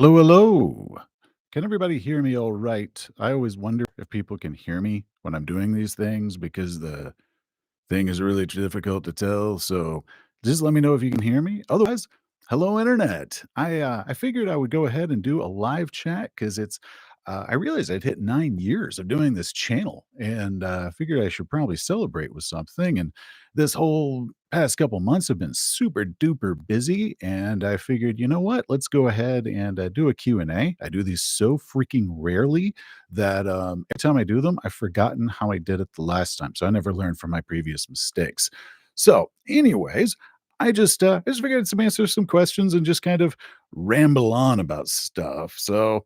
Hello, hello. Can everybody hear me all right? I always wonder if people can hear me when I'm doing these things because the thing is really difficult to tell. So just let me know if you can hear me. Otherwise, hello, internet. I figured I would go ahead and do a live chat because I realized I'd hit 9 years of doing this channel, and figured I should probably celebrate with something. And this whole past couple months have been super duper busy, and I figured, you know what? Let's go ahead and do a Q and A. I do these so freaking rarely that every time I do them, I've forgotten how I did it the last time. So I never learned from my previous mistakes. So, anyways, I just figured I'd answer some questions and just kind of ramble on about stuff. So,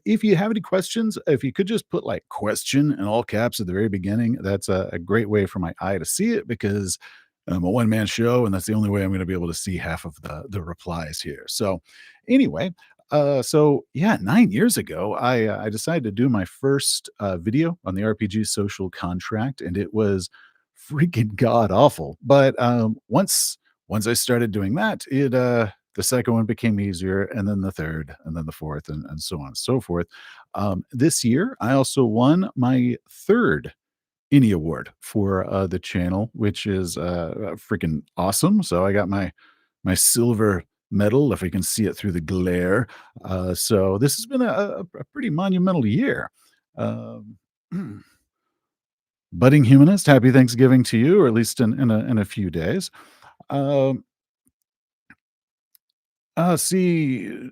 if you have any questions, if you could just put like question in all caps at the very beginning, that's a great way for my eye to see it because I'm a one man show, and that's the only way I'm going to be able to see half of the replies here. So, anyway, so yeah, 9 years ago, I decided to do my first video on the RPG social contract, and it was freaking god awful. But once I started doing that, the second one became easier, and then the third, and then the fourth, and so on and so forth. This year, I also won my third any award for the channel, which is freaking awesome. So I got my silver medal, if I can see it through the glare. So this has been a pretty monumental year. Um, Budding humanist, happy Thanksgiving to you, or at least in a few days. Um, see,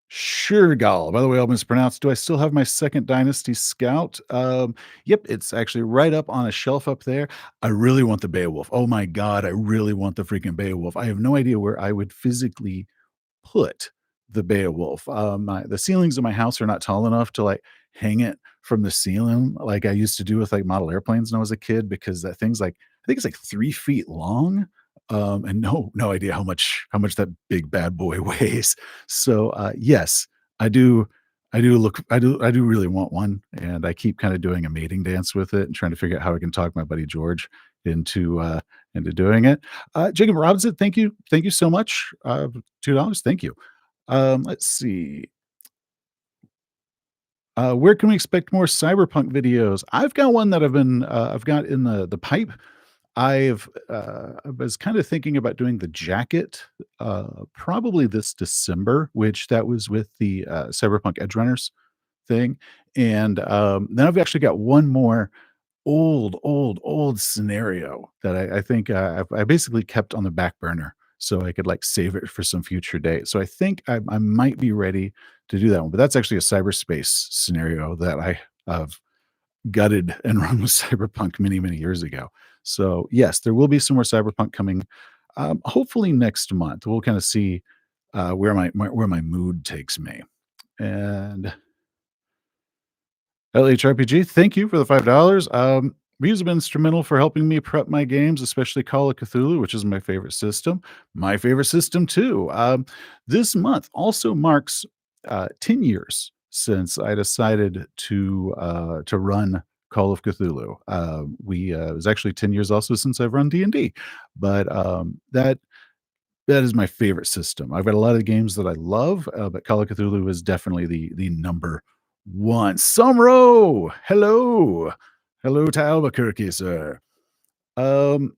sure, Gal. By the way, I'll mispronounce. Do I still have my second Dynasty Scout? Yep, it's actually right up on a shelf up there. I really want the Beowulf. Oh my god, I really want the freaking Beowulf. I have no idea where I would physically put the Beowulf. The ceilings of my house are not tall enough to like hang it from the ceiling like I used to do with like model airplanes when I was a kid because that thing's like I think it's like 3 feet long. And no idea how much that big bad boy weighs. So yes, I do I do really want one, and I keep kind of doing a mating dance with it and trying to figure out how I can talk my buddy George into into doing it. Jacob Robinson, thank you so much. $2, thank you. Let's see. Where can we expect more cyberpunk videos? I've got one that I've got in the pipe. I was kind of thinking about doing the jacket, probably this December, which that was with the Cyberpunk Edge Runners thing, and then I've actually got one more old scenario that I think, I basically kept on the back burner so I could, like, save it for some future date. So I think I might be ready to do that one, but that's actually a cyberspace scenario that I have gutted and run with Cyberpunk many years ago. So, yes, there will be some more Cyberpunk coming, hopefully next month. We'll kinda see, where where my mood takes me. And LHRPG, thank you for the $5. These have been instrumental for helping me prep my games, especially Call of Cthulhu, which is my favorite system. My favorite system too. This month also marks 10 years since I decided to run Call of Cthulhu. We It was actually 10 years also since I've run D&D, but that is my favorite system. I've got a lot of games that I love, but Call of Cthulhu is definitely the number one. Sumro, hello, hello to Albuquerque, sir. Um,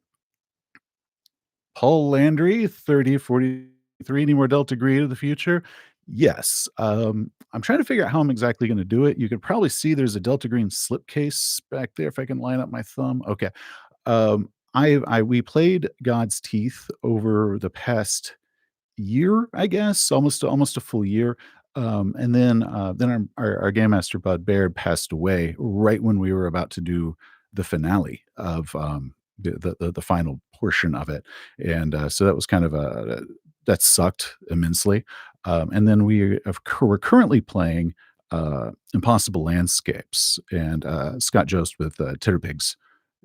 Paul Landry, 3043. Any more Delta Green of the future? Yes. I'm trying to figure out how I'm exactly going to do it. You can probably see there's a Delta Green slipcase back there. If I can line up my thumb, okay. I we played God's Teeth over the past year, I guess, almost a full year. And then our game master Bud Baird passed away right when we were about to do the finale of the final portion of it, and so that was kind of a that sucked immensely. And then we're currently playing Impossible Landscapes, and Scott Jost with Titterpigs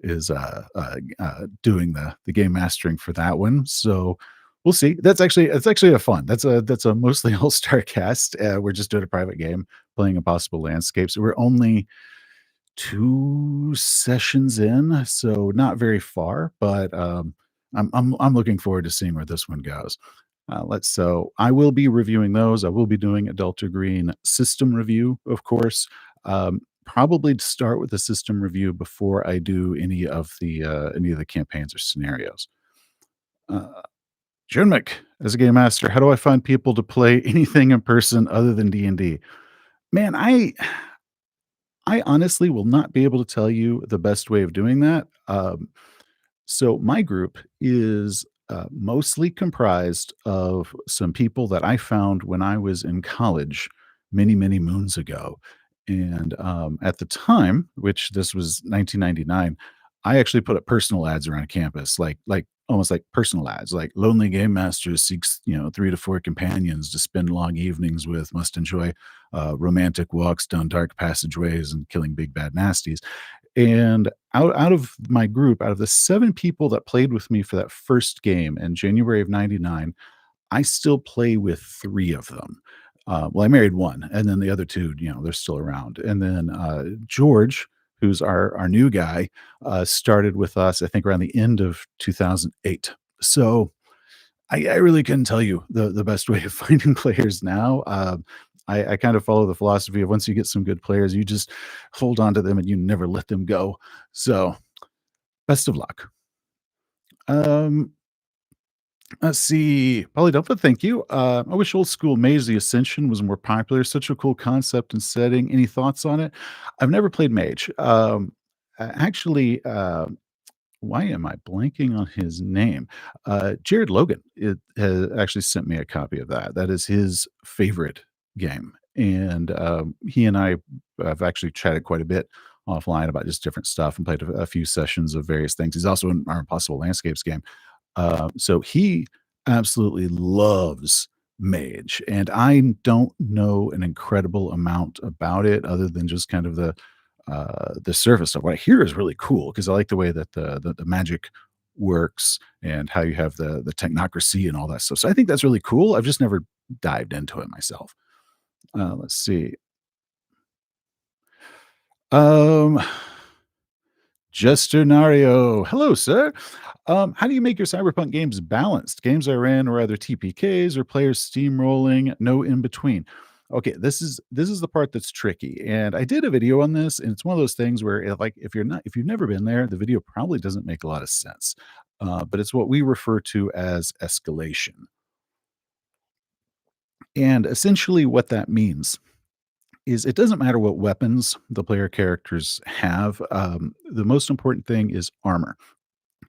is doing the game mastering for that one. So we'll see. It's actually a fun. That's a mostly all-star cast. We're just doing a private game playing Impossible Landscapes. We're only 2 sessions in, so not very far, but I'm looking forward to seeing where this one goes. So I will be reviewing those. I will be doing a Delta Green system review, of course. Probably to start with the system review before I do any of the campaigns or scenarios. Uh, Junmik, as a game master, how do I find people to play anything in person other than D&D? Man, I honestly will not be able to tell you the best way of doing that. So my group is mostly comprised of some people that I found when I was in college many, many moons ago. And at the time, which this was 1999, I actually put up personal ads around campus, like almost like personal ads, like lonely game master seeks 3 to 4 companions to spend long evenings with, must enjoy romantic walks down dark passageways and killing big bad nasties. And out of my group, out of the 7 people that played with me for that first game in January of '99, I still play with 3 of them. Well, I married 1, and then the other 2, they're still around. And then, George, who's our new guy, started with us, I think, around the end of 2008. So I really couldn't tell you the best way of finding players now. I kind of follow the philosophy of once you get some good players, you just hold on to them and you never let them go. So, best of luck. Um, let's see. Polydelpha, thank you. I wish old school Mage the Ascension was more popular. Such a cool concept and setting. Any thoughts on it? I've never played Mage. Actually, why am I blanking on his name? Jared Logan has actually sent me a copy of that. That is his favorite game, and he and I have actually chatted quite a bit offline about just different stuff and played a few sessions of various things. He's also in our Impossible Landscapes game, so he absolutely loves Mage, and I don't know an incredible amount about it other than just kind of the surface stuff. What I hear is really cool because I like the way that the magic works and how you have the technocracy and all that stuff. So I think that's really cool. I've just never dived into it myself. Let's see. Um, Justernario. Hello, sir. How do you make your cyberpunk games balanced? Games I ran were either TPKs or players steamrolling, no in between. Okay, this is the part that's tricky. And I did a video on this, and it's one of those things where like if you've never been there, the video probably doesn't make a lot of sense. But it's what we refer to as escalation. And essentially what that means is it doesn't matter what weapons the player characters have. The most important thing is armor.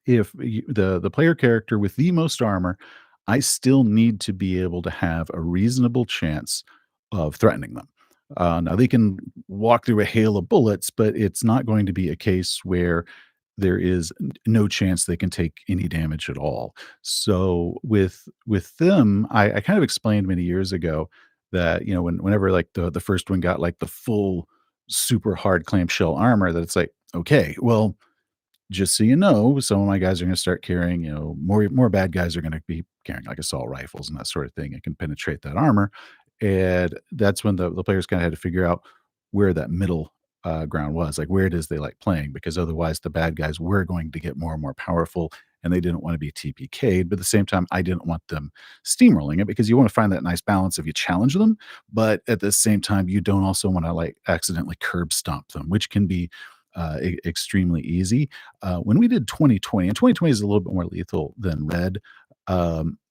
If the player character with the most armor, I still need to be able to have a reasonable chance of threatening them. Now they can walk through a hail of bullets, but it's not going to be a case where there is no chance they can take any damage at all. So with them, I kind of explained many years ago that whenever like the first one got like the full super hard clamshell armor, that it's like okay, well just so you know, some of my guys are gonna start carrying, more bad guys are gonna be carrying, like, assault rifles and that sort of thing. It can penetrate that armor, and that's when the players kinda had to figure out where that middle, ground was, like, where it is they like playing, because otherwise the bad guys were going to get more and more powerful, and they didn't wanna be TPK'd, but at the same time, I didn't want them steamrolling it because you wanna find that nice balance if you challenge them, but at the same time, you don't also wanna, like, accidentally curb stomp them, which can be, extremely easy. When we did 2020, and 2020 is a little bit more lethal than red,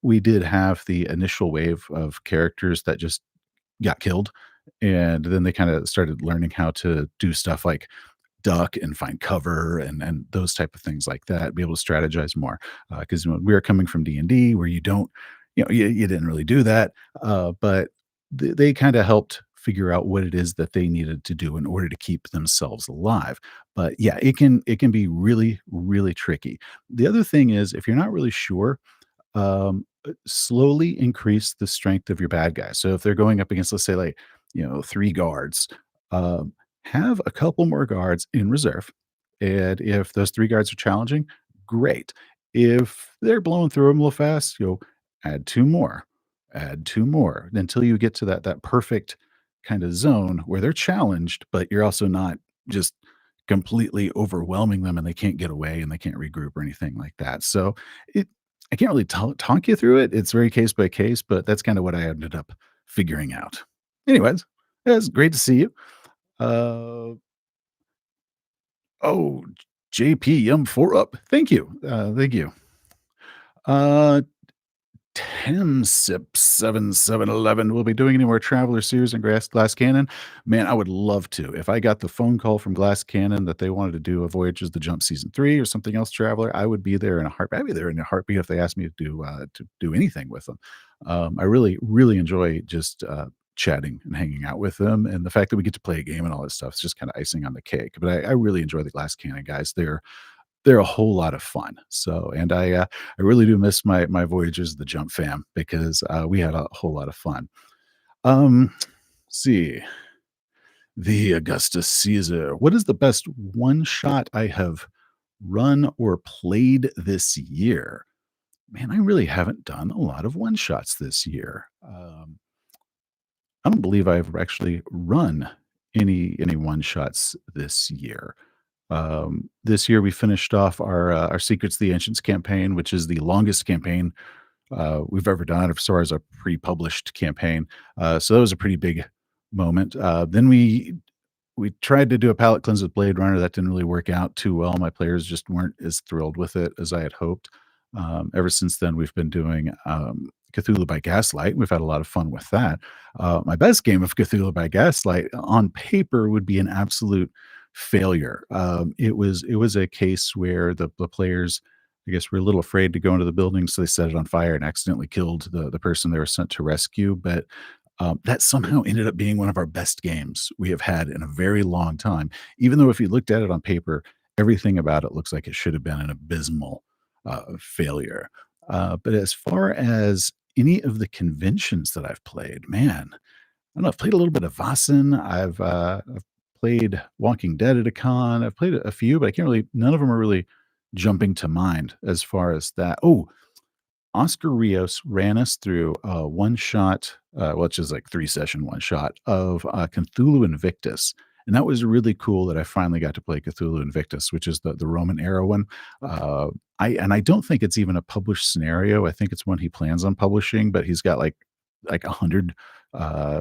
we did have the initial wave of characters that just got killed. And then they kind of started learning how to do stuff like duck and find cover and those type of things like that, be able to strategize more. Because when we were coming from D&D where you don't, you didn't really do that. But they kind of helped figure out what it is that they needed to do in order to keep themselves alive. But yeah, it can be really, really tricky. The other thing is if you're not really sure, slowly increase the strength of your bad guys. So if they're going up against, let's say, like, 3 guards, um, have a couple more guards in reserve. And if those 3 guards are challenging, great. If they're blowing through them a little fast, add 2 more, add 2 more until you get to that perfect kind of zone where they're challenged, but you're also not just completely overwhelming them and they can't get away and they can't regroup or anything like that. So it I can't really talk you through it. It's very case by case, but that's kinda what I ended up figuring out. Anyways, yeah, it's great to see you. Uh, oh, JP Yum 4 up. Thank you. Thank you. Uh, Tim Sip 7711 will be doing any more Traveler Series and Glass Cannon. Man, I would love to. If I got the phone call from Glass Cannon that they wanted to do a Voyages the Jump Season 3 or something else, Traveler, I would be there in a heartbeat. I'd be there in a heartbeat if they asked me to do anything with them. I really, really enjoy just chatting and hanging out with them. And the fact that we get to play a game and all this stuff is just kind of icing on the cake. But I really enjoy the Glass Cannon guys. They're a whole lot of fun. So, and I really do miss my Voyagers, the Jump fam, because we had a whole lot of fun. See, the Augustus Caesar. What is the best one shot I have run or played this year? Man, I really haven't done a lot of one shots this year. I don't believe I've actually run any one shots this year. This year we finished off our Secrets of the Ancients campaign, which is the longest campaign we've ever done as far as a pre-published campaign. So that was a pretty big moment. Then we tried to do a palate cleanse with Blade Runner. That didn't really work out too well. My players just weren't as thrilled with it as I had hoped. Ever since then, we've been doing Cthulhu by Gaslight. We've had a lot of fun with that. My best game of Cthulhu by Gaslight on paper would be an absolute failure. It was a case where the players, I guess, were a little afraid to go into the building, so they set it on fire and accidentally killed the person they were sent to rescue. But that somehow ended up being one of our best games we have had in a very long time. Even though if you looked at it on paper, everything about it looks like it should have been an abysmal failure. But as far as any of the conventions that I've played, man, I don't know. I've played a little bit of Vaesen. I've played Walking Dead at a con. I've played a few, but I can't really. None of them are really jumping to mind as far as that. Oh, Oscar Rios ran us through a one shot, which is like 3 session one shot of Cthulhu Invictus. And that was really cool that I finally got to play Cthulhu Invictus, which is the Roman era one. Uh, I don't think it's even a published scenario. I think it's one he plans on publishing, but he's got like 100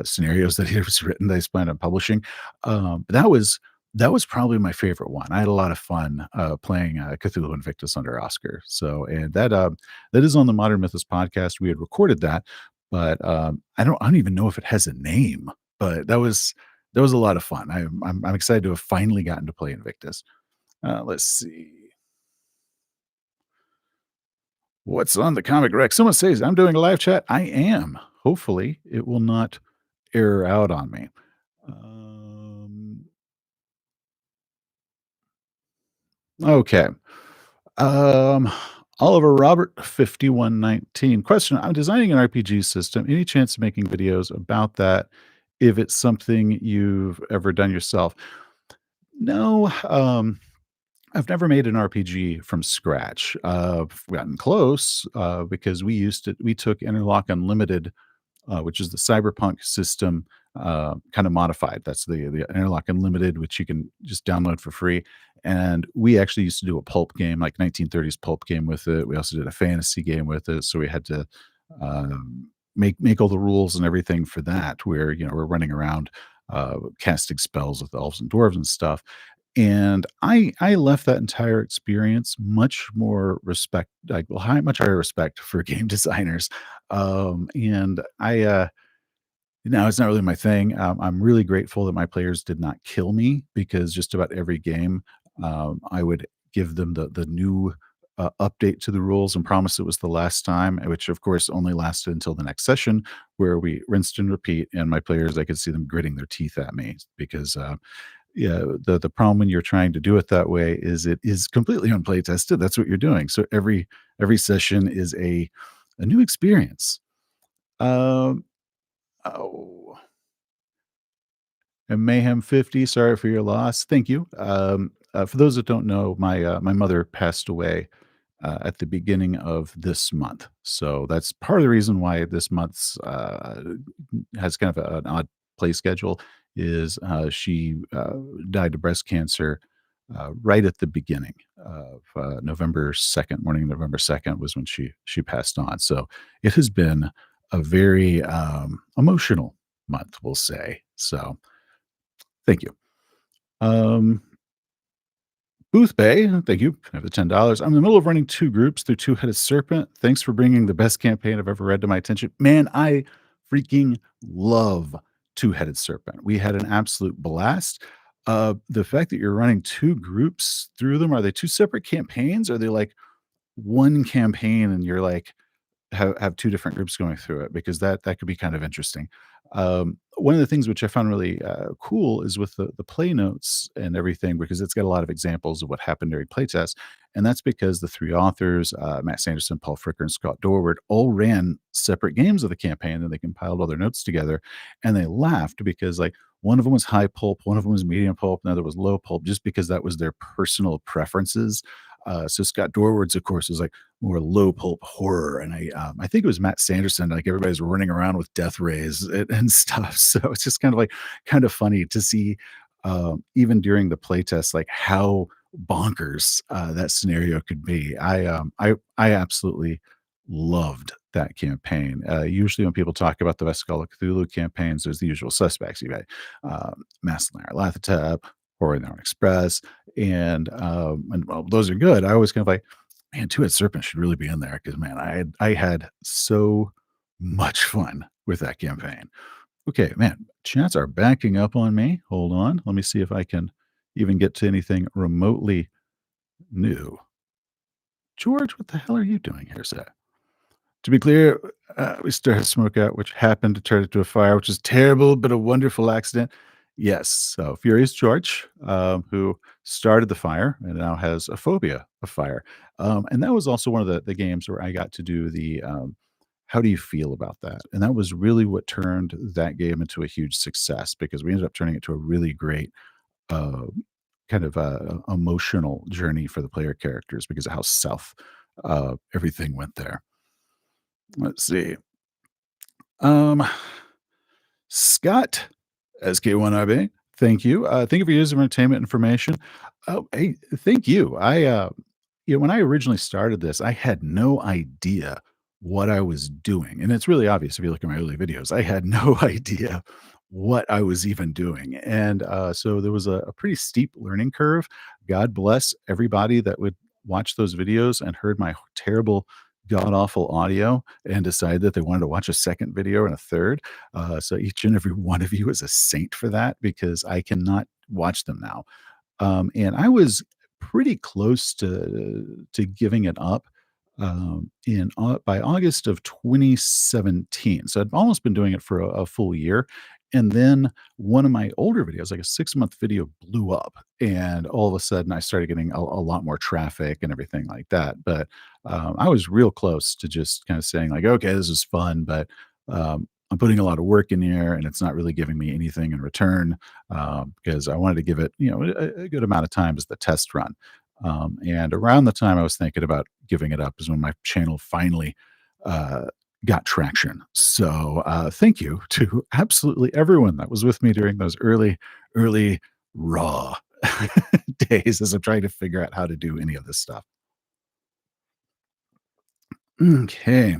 scenarios that he has written that he's planning on publishing. But that was probably my favorite one. I had a lot of fun playing Cthulhu Invictus under Oscar. So, and that is on the Modern Mythos podcast. We had recorded that, but I don't even know if it has a name. But that was a lot of fun. I'm excited to have finally gotten to play Invictus. Let's see what's on the comic rec. Someone says I'm doing a live chat. I am. Hopefully, it will not error out on me. Um, okay. Um, Oliver Robert 5119. Question: I'm designing an RPG system. Any chance of making videos about that if it's something you've ever done yourself? No, I've never made an RPG from scratch. I've gotten close because we took Interlock Unlimited, which is the cyberpunk system, kind of modified. That's the Interlock Unlimited, which you can just download for free. And we actually used to do a pulp game, like 1930s pulp game with it. We also did a fantasy game with it. So we had to make all the rules and everything for that, where we're running around casting spells with elves and dwarves and stuff. And I left that entire experience much more respect, like much higher respect for game designers. And no, it's not really my thing. I'm really grateful that my players did not kill me because just about every game, I would give them the new update to the rules and promise it was the last time, which of course only lasted until the next session where we rinsed and repeat. And my players, I could see them gritting their teeth at me because yeah, the problem when you're trying to do it that way is it is completely unplay tested. That's what you're doing. So every session is a new experience. Um, oh, and Mayhem 50, sorry for your loss. Thank you. For those that don't know, my mother passed away at the beginning of this month. So that's part of the reason why this month's has kind of an odd play schedule is she died of breast cancer right at the beginning of November 2nd, morning of November 2nd was when she passed on. So it has been a very emotional month, we'll say. So thank you. Um, Booth Bay, thank you for the $10. I'm in the middle of running two groups through Two Headed Serpent. Thanks for bringing the best campaign I've ever read to my attention. Man, I freaking love Two Headed Serpent. We had an absolute blast. The fact that you're running two groups through them, are they two separate campaigns? Are they like one campaign and you're like, have 2 different groups going through it because that could be kind of interesting. One of the things which I found really, cool is with the play notes and everything because it's got a lot of examples of what happened during playtests, and that's because the 3 authors, Matt Sanderson, Paul Fricker, and Scott Dorward all ran separate games of the campaign, and they compiled all their notes together, and they laughed because, like, one of them was high pulp, one of them was medium pulp, another was low pulp, just because that was their personal preferences. So Scott Dorward's, of course, is like more low pulp horror, and I think it was Matt Sanderson. Like everybody's running around with death rays and stuff. So it's just kind of like kind of funny to see, even during the playtest, like how bonkers that scenario could be. I absolutely loved that campaign. Usually, when people talk about the West Call of Cthulhu campaigns, there's the usual suspects. You got Mass Lathotep, Horror in the Orient Express, and well, those are good. I always kind of like, man, Two-Headed Serpent should really be in there because man, I had so much fun with that campaign. Okay, man, chats are backing up on me. Hold on. Let me see if I can even get to anything remotely new. George, what the hell are you doing here, sir? To be clear, we started a smoke out, which happened to turn into a fire, which is terrible, but a wonderful accident. Yes, so Furious George, who started the fire and now has a phobia of fire. And that was also one of the games where I got to do the how do you feel about that? And that was really what turned that game into a huge success because we ended up turning it to a really great uh, kind of emotional journey for the player characters because of how south everything went there. Let's see. Um, Scott, SK1IB, thank you. Thank you for using entertainment information. Oh, hey, thank you. When I originally started this, I had no idea what I was doing. And it's really obvious if you look at my early videos, I had no idea what I was even doing. And so there was a pretty steep learning curve. God bless everybody that would watch those videos and heard my terrible, god awful audio and decided that they wanted to watch a second video and a third. So each and every one of you is a saint for that because I cannot watch them now. And I was pretty close to giving it up in by August of 2017. So I'd almost been doing it for a full year. And then one of my older videos, like a 6-month video, blew up. And all of a sudden, I started getting a lot more traffic and everything like that. But I was real close to just kind of saying, like, okay, this is fun, but I'm putting a lot of work in here and it's not really giving me anything in return because I wanted to give it, a good amount of time as the test run. And around the time I was thinking about giving it up is when my channel finally uh, got traction. So thank you to absolutely everyone that was with me during those early raw days as I'm trying to figure out how to do any of this stuff. Okay.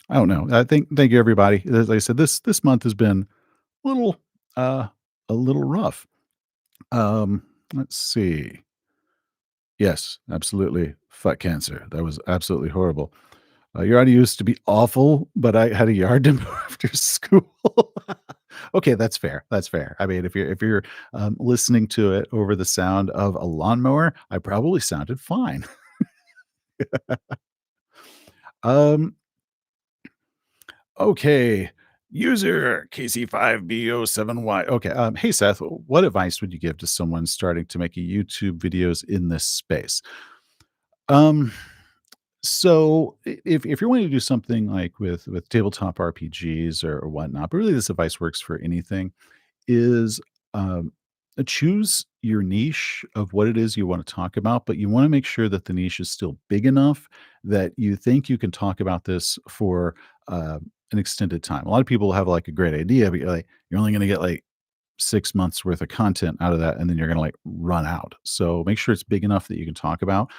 I don't know. I think thank you everybody. As I said, this month has been a little uh a little rough. Let's see. Yes, absolutely. Fuck cancer. That was absolutely horrible. Your audio used to be awful, but I had a yard to mow after school. Okay, that's fair. That's fair. I mean, if you're listening to it over the sound of a lawnmower, I probably sounded fine. Um, okay. User KC5BO7Y. Okay. Hey Seth, what advice would you give to someone starting to make a YouTube videos in this space? Um, So if you're wanting to do something like with tabletop RPGs or whatnot, but really this advice works for anything, is um, choose your niche of what it is you want to talk about, but you want to make sure that the niche is still big enough that you think you can talk about this for an extended time. A lot of people have like a great idea, but you're only going to get like 6 months worth of content out of that, and then you're gonna, like, run out. So make sure it's big enough that you can talk about.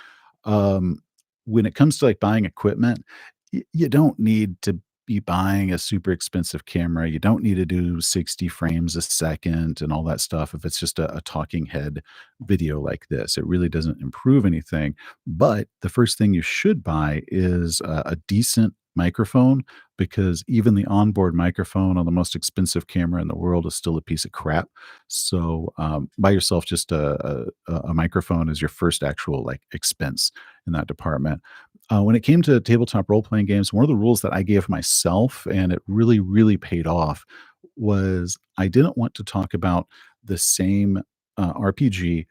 Um, when it comes to, like, buying equipment, you don't need to be buying a super expensive camera. You don't need to do 60 frames a second and all that stuff if it's just a talking head video like this. It really doesn't improve anything. But the first thing you should buy is a decent microphone, because even the onboard microphone on the most expensive camera in the world is still a piece of crap. So buy yourself just a microphone as your first actual like expense in that department. When it came to tabletop role playing games, one of the rules that I gave myself, and it really, really paid off, was I didn't want to talk about the same RPG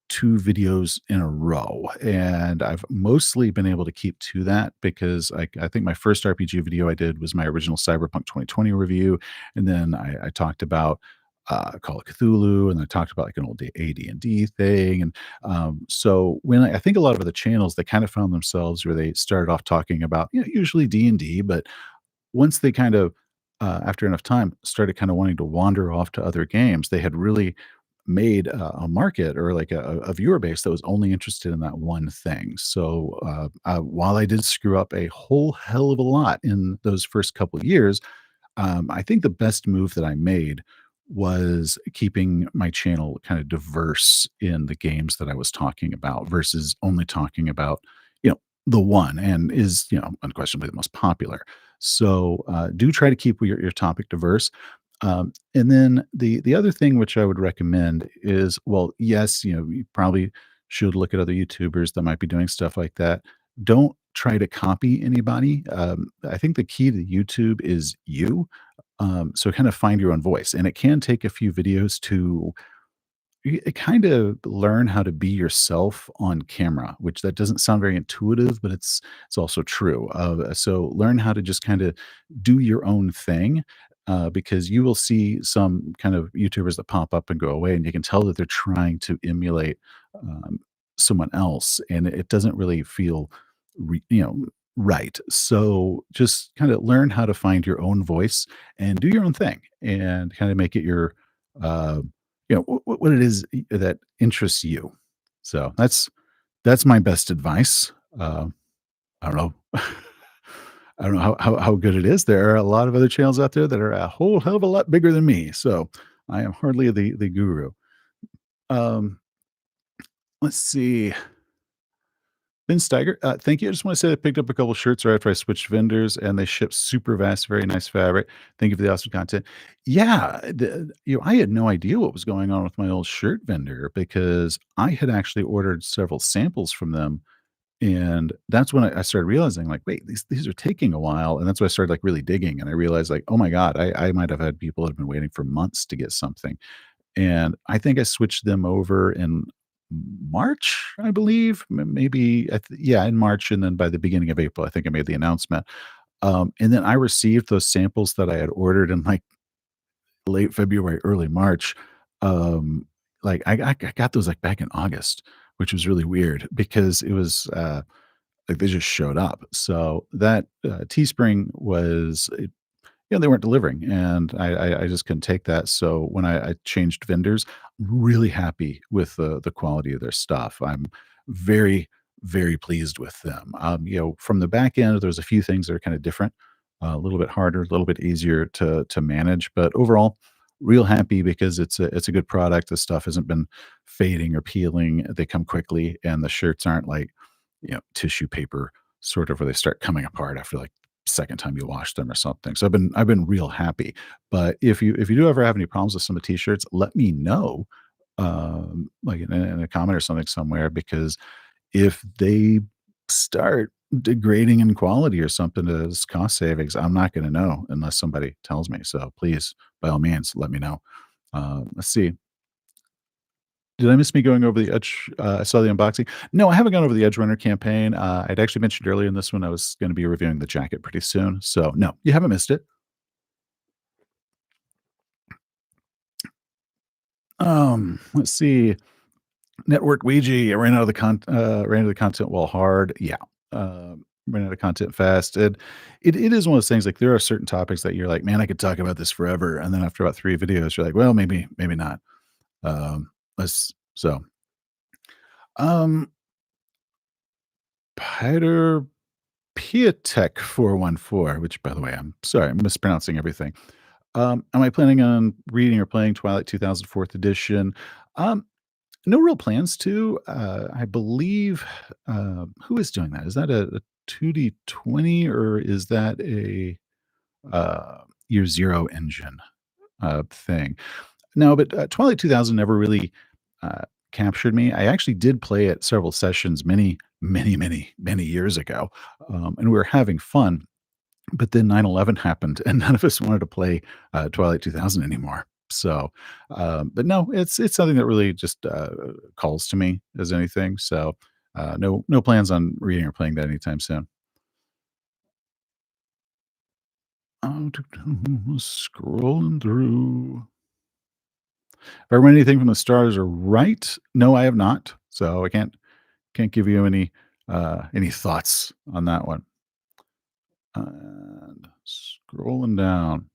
2 videos in a row, and I've mostly been able to keep to that because I think my first RPG video I did was my original Cyberpunk 2020 review, and then I talked about, Call of Cthulhu, and I talked about, like, an old AD&D thing, and, so when I think a lot of the channels, they kind of found themselves where they started off talking about, usually D&D, but once they kind of, after enough time, started kind of wanting to wander off to other games, they had really made a market or like a viewer base that was only interested in that one thing. So while I did screw up a whole hell of a lot in those first couple of years, I think the best move that I made was keeping my channel kind of diverse in the games that I was talking about versus only talking about, the one and is, unquestionably the most popular. So do try to keep your topic diverse. And then the other thing which I would recommend is, well, yes, you probably should look at other YouTubers that might be doing stuff like that. Don't try to copy anybody. I think the key to YouTube is you. So kind of find your own voice, and it can take a few videos to kind of learn how to be yourself on camera, which that doesn't sound very intuitive, but it's also true. So learn how to just kind of do your own thing, because you will see some kind of YouTubers that pop up and go away, and you can tell that they're trying to emulate um, someone else, and it doesn't really feel, re- you know, right. So just kind of learn how to find your own voice and do your own thing, and kind of make it your uh, what it is that interests you. So that's my best advice. I don't know. I don't know how good it is. There are a lot of other channels out there that are a whole hell of a lot bigger than me. So I am hardly the guru. Um, let's see. Ben Steiger, thank you. I just want to say I picked up a couple shirts right after I switched vendors, and they ship super fast, very nice fabric. Thank you for the awesome content. Yeah, I had no idea what was going on with my old shirt vendor because I had actually ordered several samples from them, and that's when I started realizing, like, wait, these are taking a while, and that's when I started like really digging, and I realized, like, oh my god, I might have had people that have been waiting for months to get something. And I think I switched them over in March, I believe, maybe, yeah, in March, and then by the beginning of April, I think I made the announcement. And then I received those samples that I had ordered in like late February, early March. Um, like I got those like back in August, which was really weird because it was like they just showed up. So that Teespring was, they weren't delivering, and I just couldn't take that, so when I changed vendors, really happy with the quality of their stuff. I'm very, very pleased with them. From the back end, there's a few things that are kinda different, a little bit harder, a little bit easier to manage, but overall, real happy because it's a good product. The stuff hasn't been fading or peeling, they come quickly, and the shirts aren't like, tissue paper, sort of where they start coming apart after, like, second time you wash them or something. So I've been real happy. But if you do ever have any problems with some of the t-shirts, let me know, like in a comment or something somewhere, because if they start degrading in quality or something as cost savings, I'm not going to know unless somebody tells me. So please, by all means, let me know. Let's see. Did I miss me going over the Edge? I saw the unboxing. No, I haven't gone over the Edge Runner campaign. I'd actually mentioned earlier in this one I was going to be reviewing the jacket pretty soon. So no, you haven't missed it. Let's see. Network Ouija. I ran out of the content wall hard. Yeah. run out of content fast, and it is one of those things, like, there are certain topics that you're like, "Man, I could talk about this forever," and then after about 3 videos, you're like, "Well, maybe not." Let's so, um, Peter Piatek 414, which, by the way, I'm sorry, I'm mispronouncing everything. Am I planning on reading or playing Twilight 2000 4th edition? Um, no real plans to. I believe, who is doing that? Is that a 2D20 or is that a Year Zero engine thing? No, but Twilight 2000 never really uh, captured me. I actually did play it several sessions many years ago, and we were having fun. But then 9/11 happened, and none of us wanted to play, Twilight 2000 anymore. So, but no, it's something that really just, calls to me as anything. So, no plans on reading or playing that anytime soon. Scrolling through. Have I read anything from the stars are right? No, I have not. So I can't give you any thoughts on that one. And scrolling down.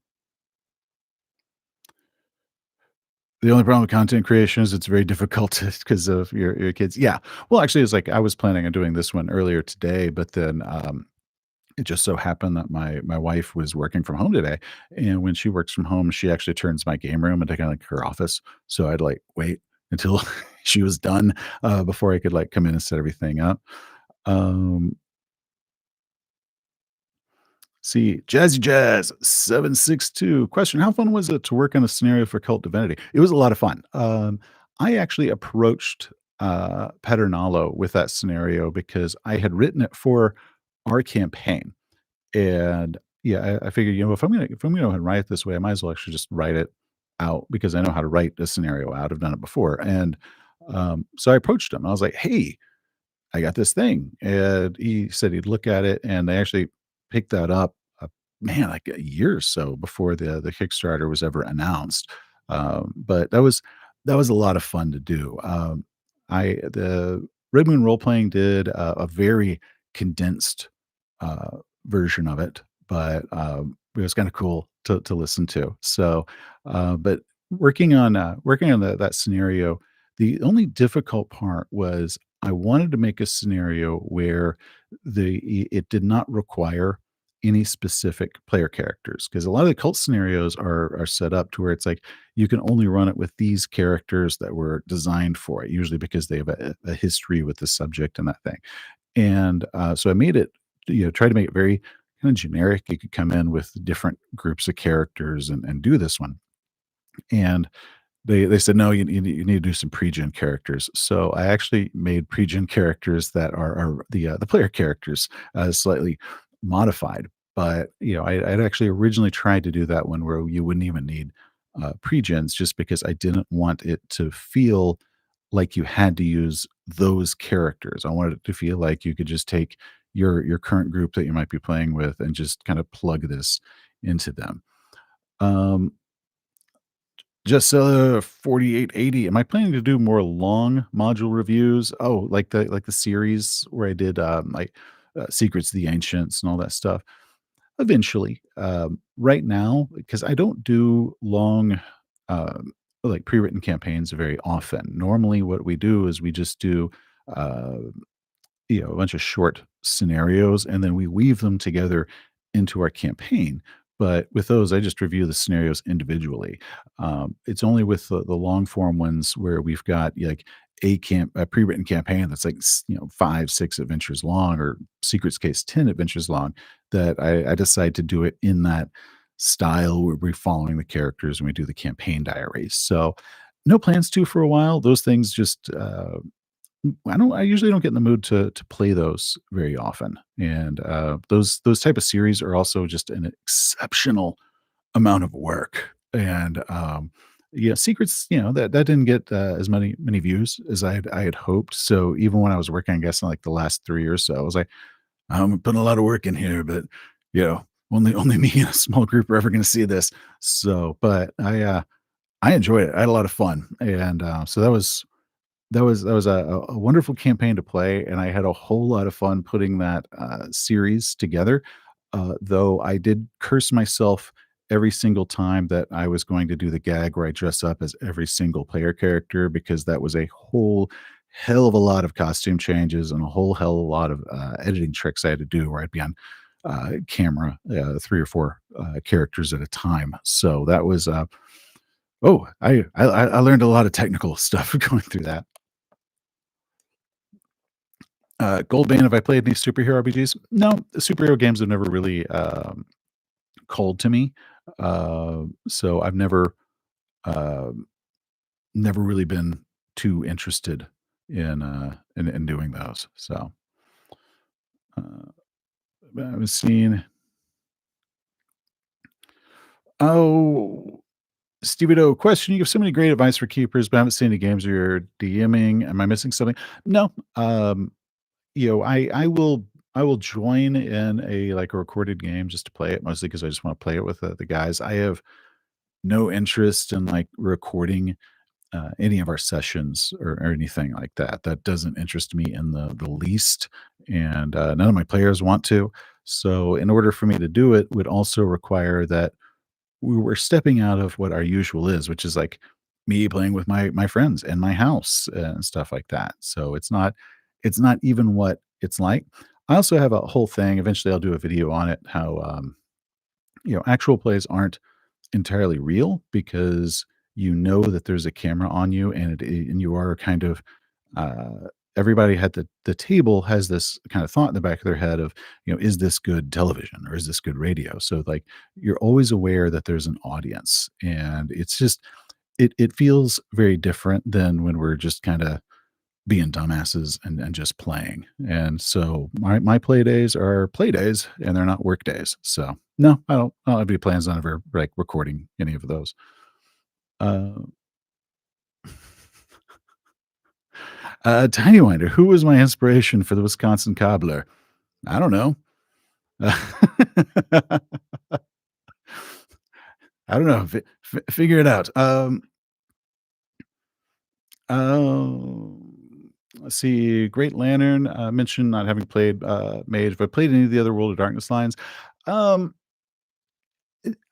The only problem with content creation is it's very difficult because of your kids. Yeah. Well, actually, it's like I was planning on doing this one earlier today, but then it just so happened that my wife was working from home today, and when she works from home, she actually turns my game room into kind of like her office. So I'd like wait until she was done before I could like come in and set everything up. Um, See, Jazzy Jazz 762. Question: how fun was it to work on a scenario for Cult Divinity? It was a lot of fun. I actually approached Paternalo with that scenario because I had written it for our campaign. And yeah, I figured, if I'm gonna go ahead and write it this way, I might as well actually just write it out because I know how to write a scenario out. I've done it before. And so I approached him. I was like, hey, I got this thing. And he said he'd look at it, and they actually picked that up, man, like a year or so before the Kickstarter was ever announced. But that was a lot of fun to do. The Red Moon Role Playing did a very condensed version of it, but it was kind of cool to listen to. So, but working on that scenario, the only difficult part was I wanted to make a scenario where it did not require any specific player characters because a lot of the cult scenarios are set up to where it's like you can only run it with these characters that were designed for it, usually because they have a history with the subject and that thing. And so I made it, try to make it very kind of generic. You could come in with different groups of characters and do this one. And they said, "No, you need to do some pre-gen characters." So I actually made pre-gen characters that are the player characters, slightly modified. But, I'd actually originally tried to do that one where you wouldn't even need, pre-gens just because I didn't want it to feel like you had to use those characters. I wanted it to feel like you could just take your current group that you might be playing with and just kind of plug this into them. Um, just 4880. Am I planning to do more long module reviews? Oh, like the series where I did like Secrets of the Ancients and all that stuff. Eventually, right now, because I don't do long, um, like pre-written campaigns very often. Normally, what we do is we just do uh, a bunch of short scenarios, and then we weave them together into our campaign. But with those, I just review the scenarios individually. It's only with the long form ones where we've got like a pre-written campaign that's like 5 6 adventures long, or Secrets Case 10 adventures long, that I decide to do it in that style where we're following the characters and we do the campaign diaries. So no plans to for a while. Those things just I usually don't get in the mood to play those very often, and, those type of series are also just an exceptional amount of work, and, yeah, Secrets, that didn't get, as many views as I had hoped, so even when I was working, I guess, on, like, the last 3 or so, I was like, "I'm putting a lot of work in here, but, only me and a small group are ever gonna see this." So, but I enjoyed it, I had a lot of fun, and, so that was a wonderful campaign to play, and I had a whole lot of fun putting that, series together, though I did curse myself every single time that I was going to do the gag where I dress up as every single player character because that was a whole hell of a lot of costume changes and a whole hell of a lot of, editing tricks I had to do where I'd be on, camera, 3 or 4, characters at a time. So that was, I learned a lot of technical stuff going through that. Gold band, have I played any superhero RPGs? No, superhero games have never really, called to me. So I've um, never really been too interested in doing those. So, uh, I was seeing oh, Stevie O question, "You have so many great advice for keepers, but I haven't seen any games where you're DMing. Am I missing something?" No, I will join in a, like, a recorded game just to play it, mostly because I just wanna play it with the guys. I have no interest in, like, recording, any of our sessions or anything like that. That doesn't interest me in the least, and, none of my players want to. So, in order for me to do it, would also require that we were stepping out of what our usual is, which is, like, me playing with my friends in my house and stuff like that. So, it's not even what it's like. I also have a whole thing, eventually I'll do a video on it, how, actual plays aren't entirely real because you know that there's a camera on you and you are kind of everybody at the table has this kind of thought in the back of their head of, is this good television or is this good radio? So like you're always aware that there's an audience and it's just it feels very different than when we're just kind of being dumbasses and just playing. And so my play days are play days and they're not work days. So no, I don't have any plans on ever like recording any of those. Uh, Tiny Winder, who was my inspiration for the Wisconsin cobbler? I don't know. I don't know. Figure it out. Let's see. Great Lantern mentioned not having played Mage, if I played any of the other World of Darkness lines. Um,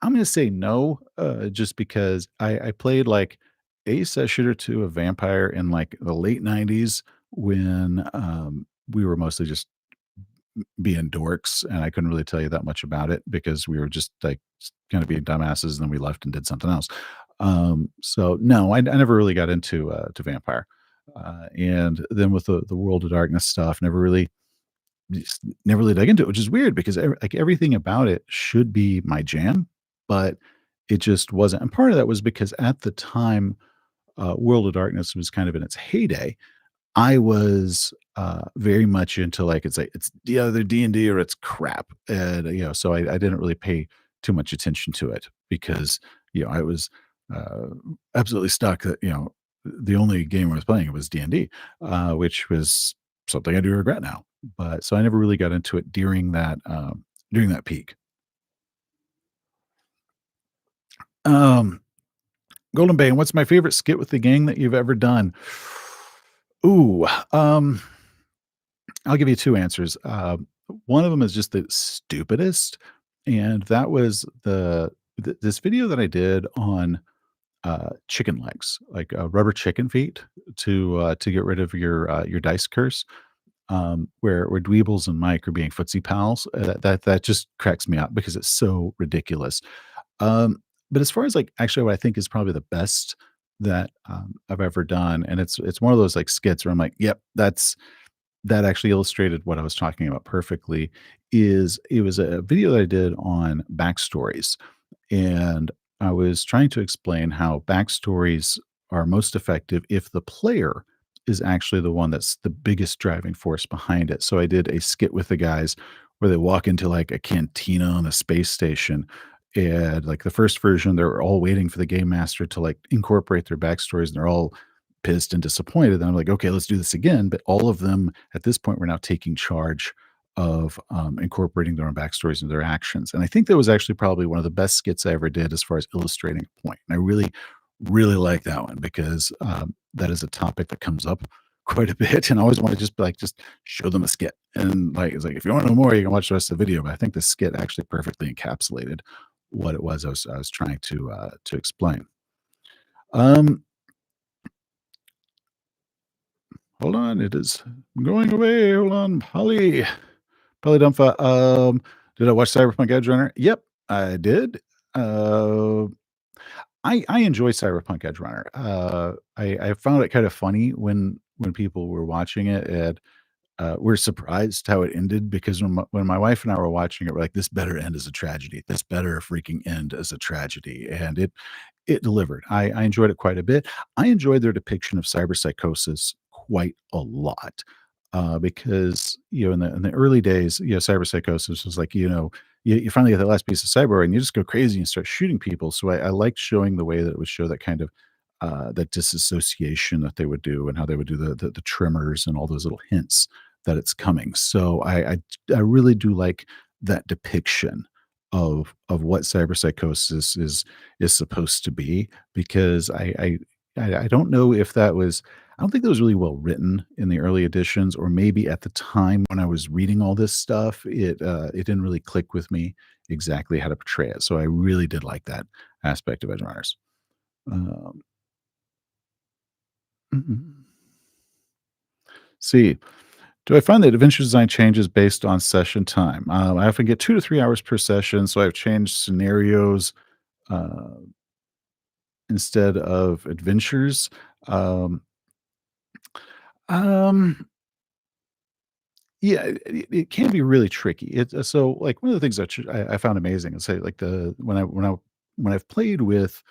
I'm gonna say no, just because I played, like, a session or 2 of Vampire in, like, the late '90s when, we were mostly just being dorks, and I couldn't really tell you that much about it because we were just, like, kinda being dumbasses, and then we left and did something else. So, no, I never really got into, to Vampire. And then with the World of Darkness stuff, just never really dug into it, which is weird because like everything about it should be my jam, but it just wasn't. And part of that was because at the time, World of Darkness was kind of in its heyday. I was very much into like it's either D&D or it's crap, and so I didn't really pay too much attention to it because I was uh, absolutely stuck that the only game I was playing was D&D, which was something I do regret now. But so I never really got into it during that peak. Um, Golden Bay, what's my favorite skit with the gang that you've ever done? Ooh, I'll give you 2 answers. One of them is just the stupidest, and that was this video that I did on, chicken legs, like, rubber chicken feet to get rid of your dice curse, where Dweebles and Mike are being footsie pals. That just cracks me up because it's so ridiculous. But as far as, like, actually what I think is probably the best that, I've ever done, and it's one of those, like, skits where I'm like, "Yep, that actually illustrated what I was talking about perfectly," is it was a video that I did on backstories, and I was trying to explain how backstories are most effective if the player is actually the one that's the biggest driving force behind it. So I did a skit with the guys where they walk into like a cantina on a space station. And like the first version, they're all waiting for the game master to like incorporate their backstories and they're all pissed and disappointed. And I'm like, okay, let's do this again. But all of them at this point were now taking charge of incorporating their own backstories into their actions. And I think that was actually probably one of the best skits I ever did as far as illustrating a point. And I really, really like that one because, that is a topic that comes up quite a bit, and I always wanna just be like, just show them a skit, and, like, it's like, "If you wanna know more, you can watch the rest of the video," but I think the skit actually perfectly encapsulated what it was I was trying to explain. Um, Hold on, it is going away, hold on, Polydumpha, did I watch Cyberpunk Edge Runner? Yep, I did. Uh, I enjoy Cyberpunk Edge Runner. I found it kind of funny when people were watching it and we're surprised how it ended because when my wife and I were watching it, we're like, "This better end as a tragedy. This better freaking end as a tragedy," and it delivered. I enjoyed it quite a bit. I enjoyed their depiction of cyberpsychosis quite a lot, because, in the early days, cyberpsychosis was like, you finally get that last piece of cyber and you just go crazy and start shooting people. So I liked showing the way that it would show that kind of, that disassociation that they would do and how they would do the tremors and all those little hints that it's coming. So I really do like that depiction of what cyberpsychosis is supposed to be because I don't know if that was I don't think that was really well written in the early editions, or maybe at the time when I was reading all this stuff, it didn't really click with me exactly how to portray it. So I really did like that aspect of Edge Runners. Um, mhm. See, do I find that adventure design changes based on session time? I often get 2 to 3 hours per session, so I've changed scenarios uh, instead of adventures. Um, um, yeah, it can be really tricky. So like one of the things that I found amazing is say like the when I've played with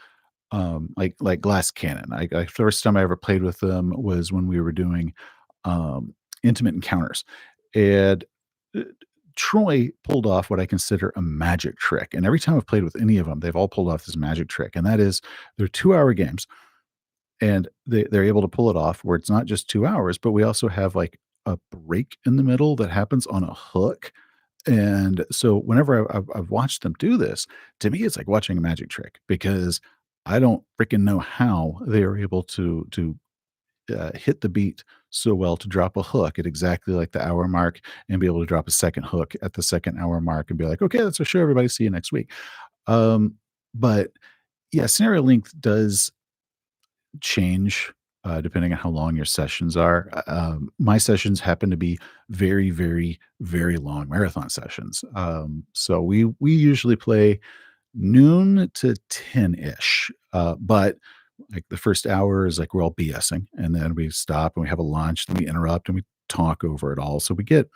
like Glass Cannon. First time I ever played with them was when we were doing um, intimate encounters, and uh, Troy pulled off what I consider a magic trick. And every time I've played with any of them, they've all pulled off this magic trick, and that is they're 2 hour games and they're able to pull it off where it's not just 2 hours, but we also have, like, a break in the middle that happens on a hook, and so whenever I've watched them do this, to me, it's like watching a magic trick because I don't freaking know how they are able to hit the beat so well to drop a hook at exactly, like, the hour mark and be able to drop a second hook at the second hour mark and be like, "Okay, that's a show, everybody. See you next week." Um, but, yeah, scenario length does change, depending on how long your sessions are. My sessions happen to be very, very, very long marathon sessions. So we usually play noon to 10-ish, but like the first hour is like we're all BSing, and then we stop and we have a lunch, then we interrupt and we talk over it all. So we get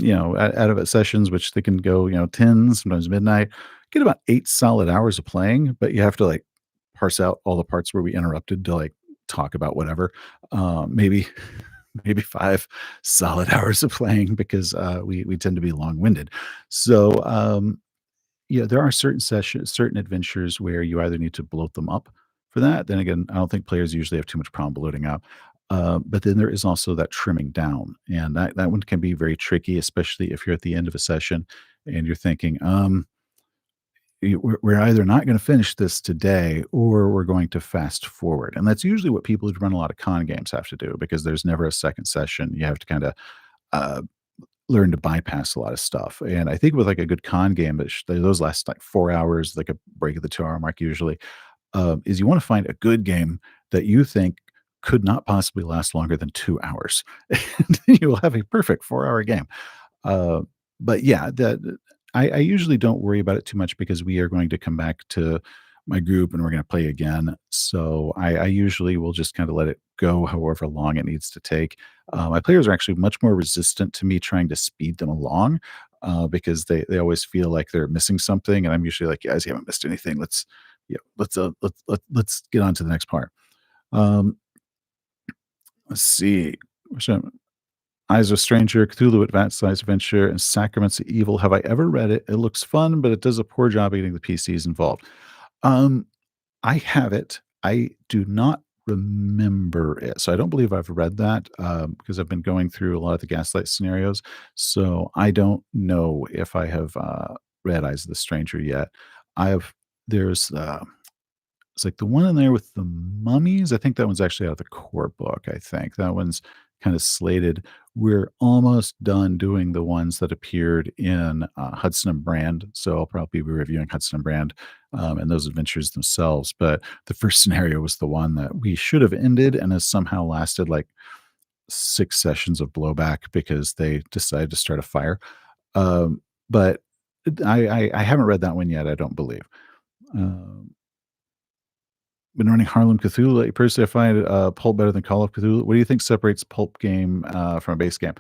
out of it sessions, which they can go, 10, sometimes midnight, get about 8 solid hours of playing, but you have to, like, parse out all the parts where we interrupted to, like, talk about whatever. Maybe maybe 5 solid hours of playing because, we tend to be long-winded. So, yeah, there are certain adventures where you either need to bloat them up for that. Then again, I don't think players usually have too much problem bloating up. But then there is also that trimming down, and that one can be very tricky, especially if you're at the end of a session and you're thinking, we're either not going to finish this today or we're going to fast forward. And that's usually what people who run a lot of con games have to do because there's never a second session. You have to kind of uh, learn to bypass a lot of stuff. And I think with like a good con game, those last like 4 hours, like a break at the 2 hour mark usually, is you want to find a good game that you think could not possibly last longer than 2 hours. And then you'll have a perfect 4 hour game. Uh, but yeah, I usually don't worry about it too much because we are going to come back to my group and we're going to play again. So I usually will just kind of let it go however long it needs to take. My players are actually much more resistant to me trying to speed them along because they always feel like they're missing something, and I'm usually like, guys, you haven't missed anything. Let's get on to the next part. Um, let's see. Eyes of a Stranger, Cthulhu Advanced Science Adventure, and Sacraments of Evil. Have I ever read it? It looks fun, but it does a poor job of getting the PCs involved. Um, I have it. I do not remember it. So I don't believe I've read that because I've been going through a lot of the Gaslight scenarios. So I don't know if I have read Eyes of the Stranger yet. I have, there's It's like the one in there with the mummies. I think that one's actually out of the core book. I think that one's kind of slated. We're almost done doing the ones that appeared in Hudson and Brand. So I'll probably be reviewing Hudson and Brand and those adventures themselves. But the first scenario was the one that we should have ended and has somehow lasted like 6 sessions of blowback because they decided to start a fire. But I haven't read that one yet. I don't believe. Um, been running Harlem Cthulhu. Personally, I find Pulp better than Call of Cthulhu. What do you think separates Pulp game from a base game?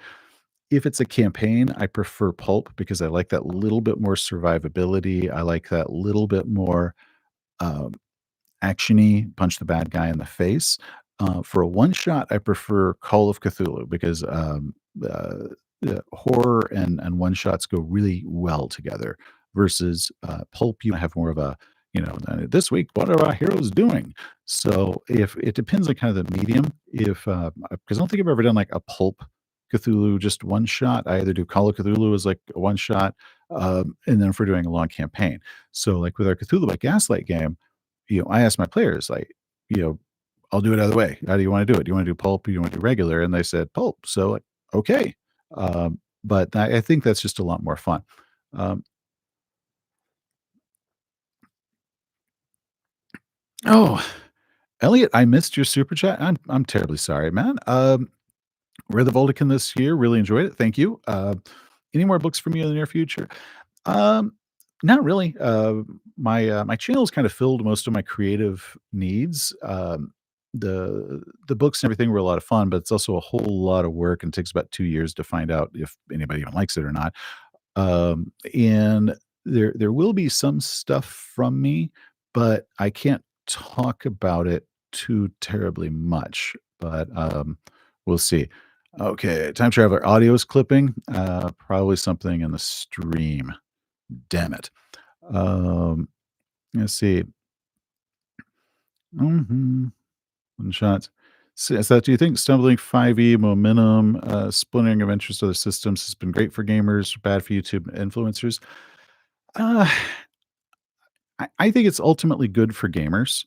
If it's a campaign, I prefer Pulp because I like that little bit more survivability. I like that little bit more um, actiony, punch the bad guy in the face. For a one shot, I prefer Call of Cthulhu because uh, horror and one shots go really well together. Versus pulp, you have more of a this week what are our heroes doing? So if it depends on kind of the medium, if because I don't think I've ever done like a pulp Cthulhu just one shot. I either do Call of Cthulhu as like a one shot, and then if we're doing a long campaign. So like with our Cthulhu by Gaslight game, I asked my players, like, you know, I'll do it either way. How do you want to do it? Do you want to do pulp? Or do you want to do regular? And they said pulp. So, like, okay. But I think that's just a lot more fun. Um, oh, Elliot, I missed your super chat. I'm terribly sorry, man. Read the Voldekin this year. Really enjoyed it. Thank you. Any more books from you in the near future? Um, Not really. My channel's kind of filled most of my creative needs. The books and everything were a lot of fun, but it's also a whole lot of work and takes about 2 years to find out if anybody even likes it or not. And there will be some stuff from me, but I can't talk about it too terribly much. But we'll see. Okay, time traveler audio is clipping. Probably something in the stream. Damn it. Um, let's see. Mhm. One shots. So, do you think stumbling 5e momentum, splintering of interest to other systems has been great for gamers, bad for YouTube influencers? Uh, I think it's ultimately good for gamers,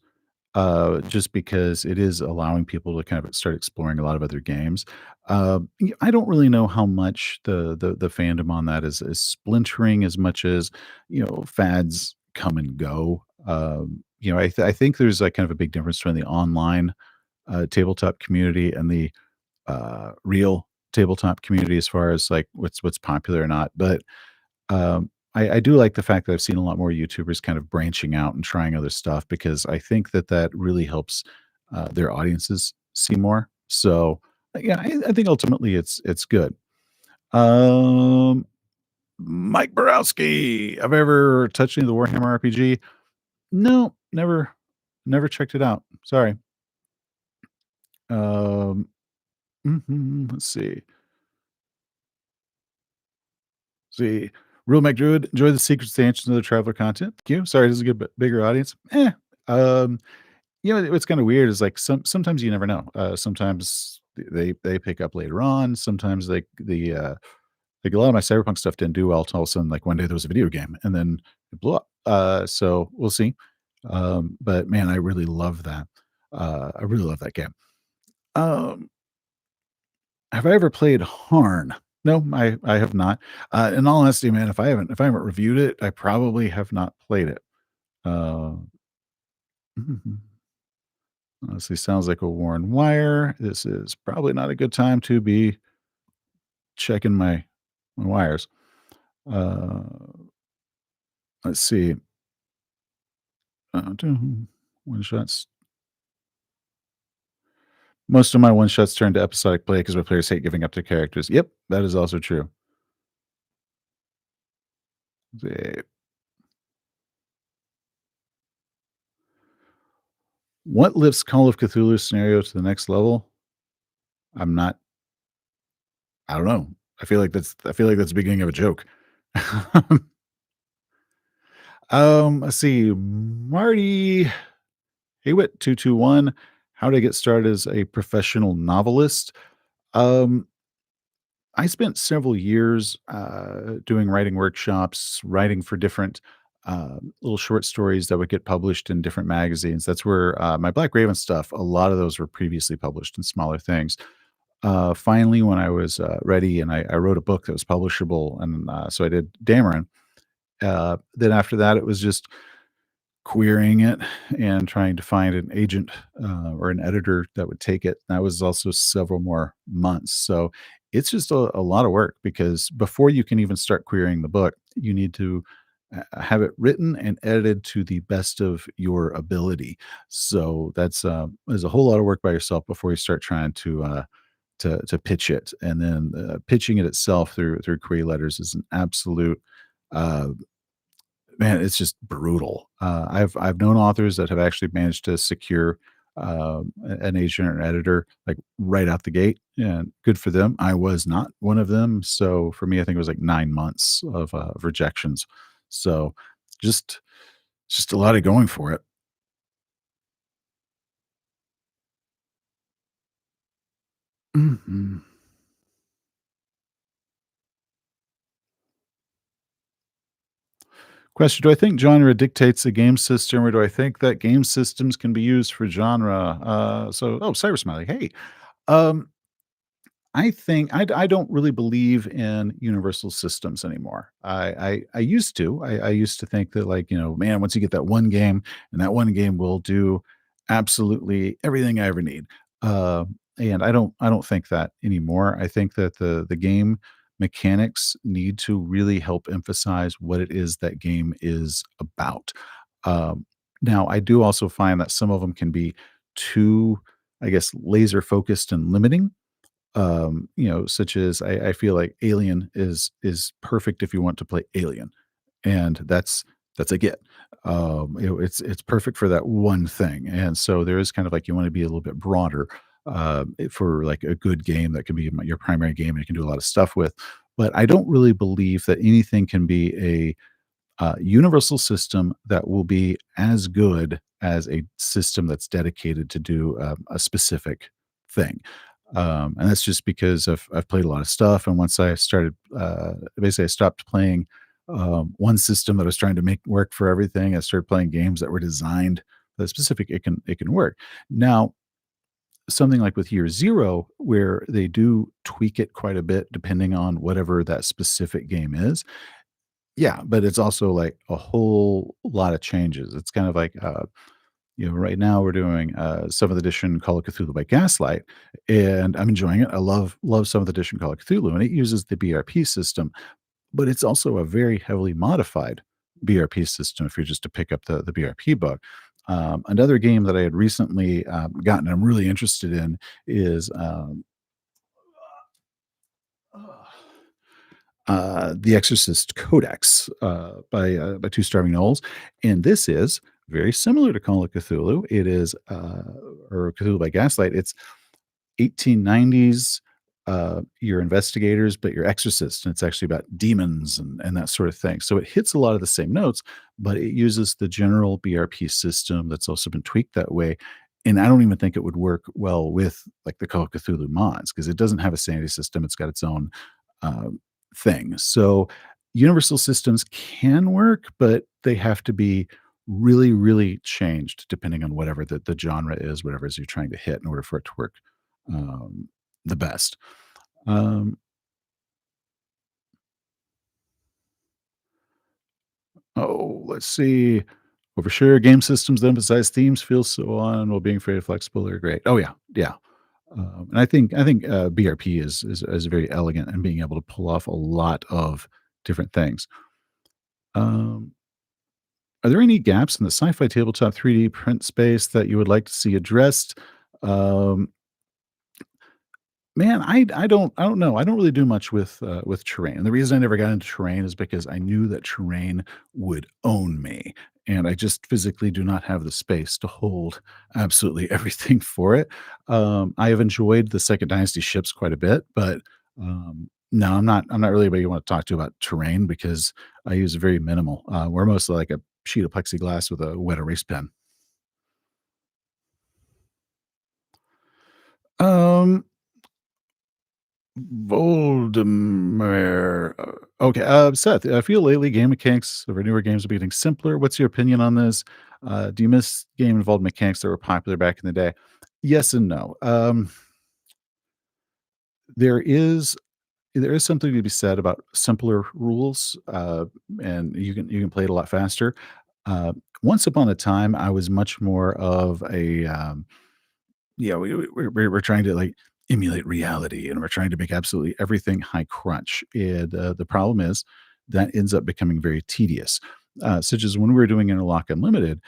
just because it is allowing people to kind of start exploring a lot of other games. I don't really know how much the fandom on that is splintering as much as fads come and go. I think there's like kind of a big difference between the online tabletop community and the real tabletop community as far as like what's popular or not. But I do like the fact that I've seen a lot more YouTubers kind of branching out and trying other stuff because I think that that really helps their audiences see more. So yeah, I think ultimately it's good. Um, Mike Borowski, have I ever touched any of the Warhammer RPG? No, never checked it out. Sorry. Um, let's see. See, Real Mac Druid, enjoy the secrets to answers and other traveler content. Thank you. Sorry, this is a good bigger audience. Um, what's kind of weird is like sometimes you never know. Sometimes they pick up later on. Sometimes like a lot of my cyberpunk stuff didn't do well. Till all of a sudden, like one day there was a video game, and then it blew up. So we'll see. But man, I really love that. I really love that game. Um, have I ever played Harn? No, I have not. In all honesty, man, if I haven't reviewed it, I probably have not played it. Uh, mhm. Honestly, sounds like a worn wire. This is probably not a good time to be checking my wires. Uh, let's see. One shots. Most of my one shots turn to episodic play because my players hate giving up to characters. Yep, that is also true. See. What lifts Call of Cthulhu scenario to the next level? I'm not. I don't know. I feel like that's the beginning of a joke. Let's see. Marty Haywit 221. How to get started as a professional novelist. Um, I spent several years doing writing workshops, writing for different little short stories that would get published in different magazines. That's where my Black Raven stuff, a lot of those were previously published in smaller things. Finally, when I was ready and I wrote a book that was publishable, and so I did Dameron. Then after that, it was just querying it and trying to find an agent or an editor that would take it. That was also several more months. So it's just a lot of work because before you can even start querying the book, you need to have it written and edited to the best of your ability. So that's there's a whole lot of work by yourself before you start trying to pitch it, and then pitching it itself through query letters is an absolute uh, man, it's just brutal. I've known authors that have actually managed to secure an agent or an editor like right out the gate, and good for them. I was not one of them, so for me, I think it was like 9 months of rejections. So just just a lot of going for it. Mhm. Question: do I think genre dictates the game system, or do I think that game systems can be used for genre? Cyber Smiley, hey, um, I think I don't really believe in universal systems anymore. I used to. I used to think that, like, man, once you get that one game, and that one game will do absolutely everything I ever need. And I don't think that anymore. I think that the game mechanics need to really help emphasize what it is that game is about. Now, I do also find that some of them can be too, I guess, laser focused and limiting, such as I feel like Alien is perfect if you want to play Alien, and that's a get. It's perfect for that one thing, and so there is kind of like you want to be a little bit broader for like a good game that can be your primary game and you can do a lot of stuff with. But I don't really believe that anything can be a universal system that will be as good as a system that's dedicated to do a specific thing. And that's just because I've played a lot of stuff. And once I started, basically, I stopped playing one system that I was trying to make work for everything. I started playing games that were designed that specific it can work. Now, something like with Year Zero, where they do tweak it quite a bit depending on whatever that specific game is, yeah, but it's also, like, a whole lot of changes. It's kind of like, right now we're doing, 7th edition Call of Cthulhu by Gaslight, and I'm enjoying it. I love 7th edition Call of Cthulhu, and it uses the BRP system, but it's also a very heavily modified BRP system if you're just to pick up the BRP book. Another game that I had recently, gotten I'm really interested in is, The Exorcist Codex by Two Starving Knolls, and this is very similar to Call of Cthulhu. It is or Cthulhu by Gaslight. It's 1890s. You're investigators, but you're exorcists, and it's actually about demons and that sort of thing. So it hits a lot of the same notes, but it uses the general BRP system that's also been tweaked that way. And I don't even think it would work well with like the Call of Cthulhu mods because it doesn't have a sanity system. It's got its own um, thing. So universal systems can work, but they have to be really, really changed depending on whatever the genre is, whatever it is you're trying to hit in order for it to work um, the best. Um, let's see. Overshare game systems that emphasize themes feel so on while being very flexible are great. Oh yeah, yeah. And I think BRP is very elegant and being able to pull off a lot of different things. Um, Are there any gaps in the sci-fi tabletop 3D print space that you would like to see addressed? Um, Man, I don't know. I don't really do much with terrain. And the reason I never got into terrain is because I knew that terrain would own me, and I just physically do not have the space to hold absolutely everything for it. I have enjoyed the Second Dynasty ships quite a bit, but no, I'm not really anybody you want to talk to about terrain because I use very minimal. We're mostly like a sheet of plexiglass with a wet erase pen. Um, Voldemort. Okay, Seth, I feel lately game mechanics of our newer games are getting simpler. What's your opinion on this? Do you miss game involved mechanics that were popular back in the day? Yes and no. There is there is something to be said about simpler rules, and you can play it a lot faster. Uh, Once upon a time, I was much more of a yeah, we're trying to, like, emulate reality, and we're trying to make absolutely everything high crunch, and, the problem is that ends up becoming very tedious, such as when we were doing Interlock Unlimited,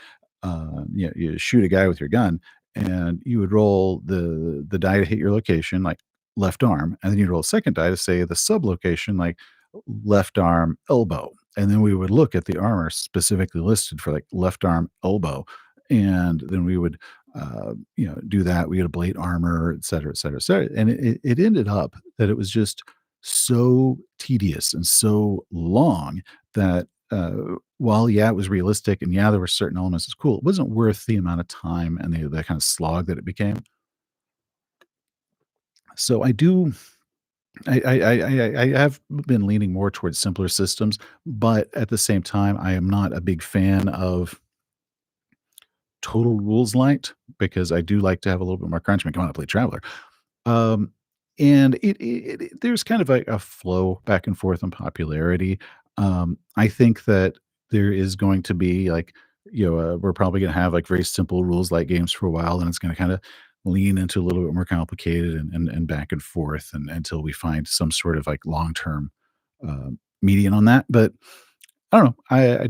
you shoot a guy with your gun, and you would roll the die to hit your location, like, left arm, and then you'd roll a second die to say the sub-location, like, left arm, elbow, and then we would look at the armor specifically listed for, like, left arm, elbow, and then we would do that. We had a blade armor, et cetera, et cetera, et cetera. And it ended up that it was just so tedious and so long that while yeah, it was realistic and yeah, there were certain elements that's cool, it wasn't worth the amount of time and the kind of slog that it became. So I have been leaning more towards simpler systems, but at the same time, I am not a big fan of total rules light because I do like to have a little bit more crunch. I mean, come on, I play Traveler. Um, and there's kind of a flow back and forth on popularity. I think that there is going to be like, we're probably going to have like very simple rules like games for a while, and it's going to kind of lean into a little bit more complicated and back and forth and until we find some sort of like long term median on that. But I don't know. I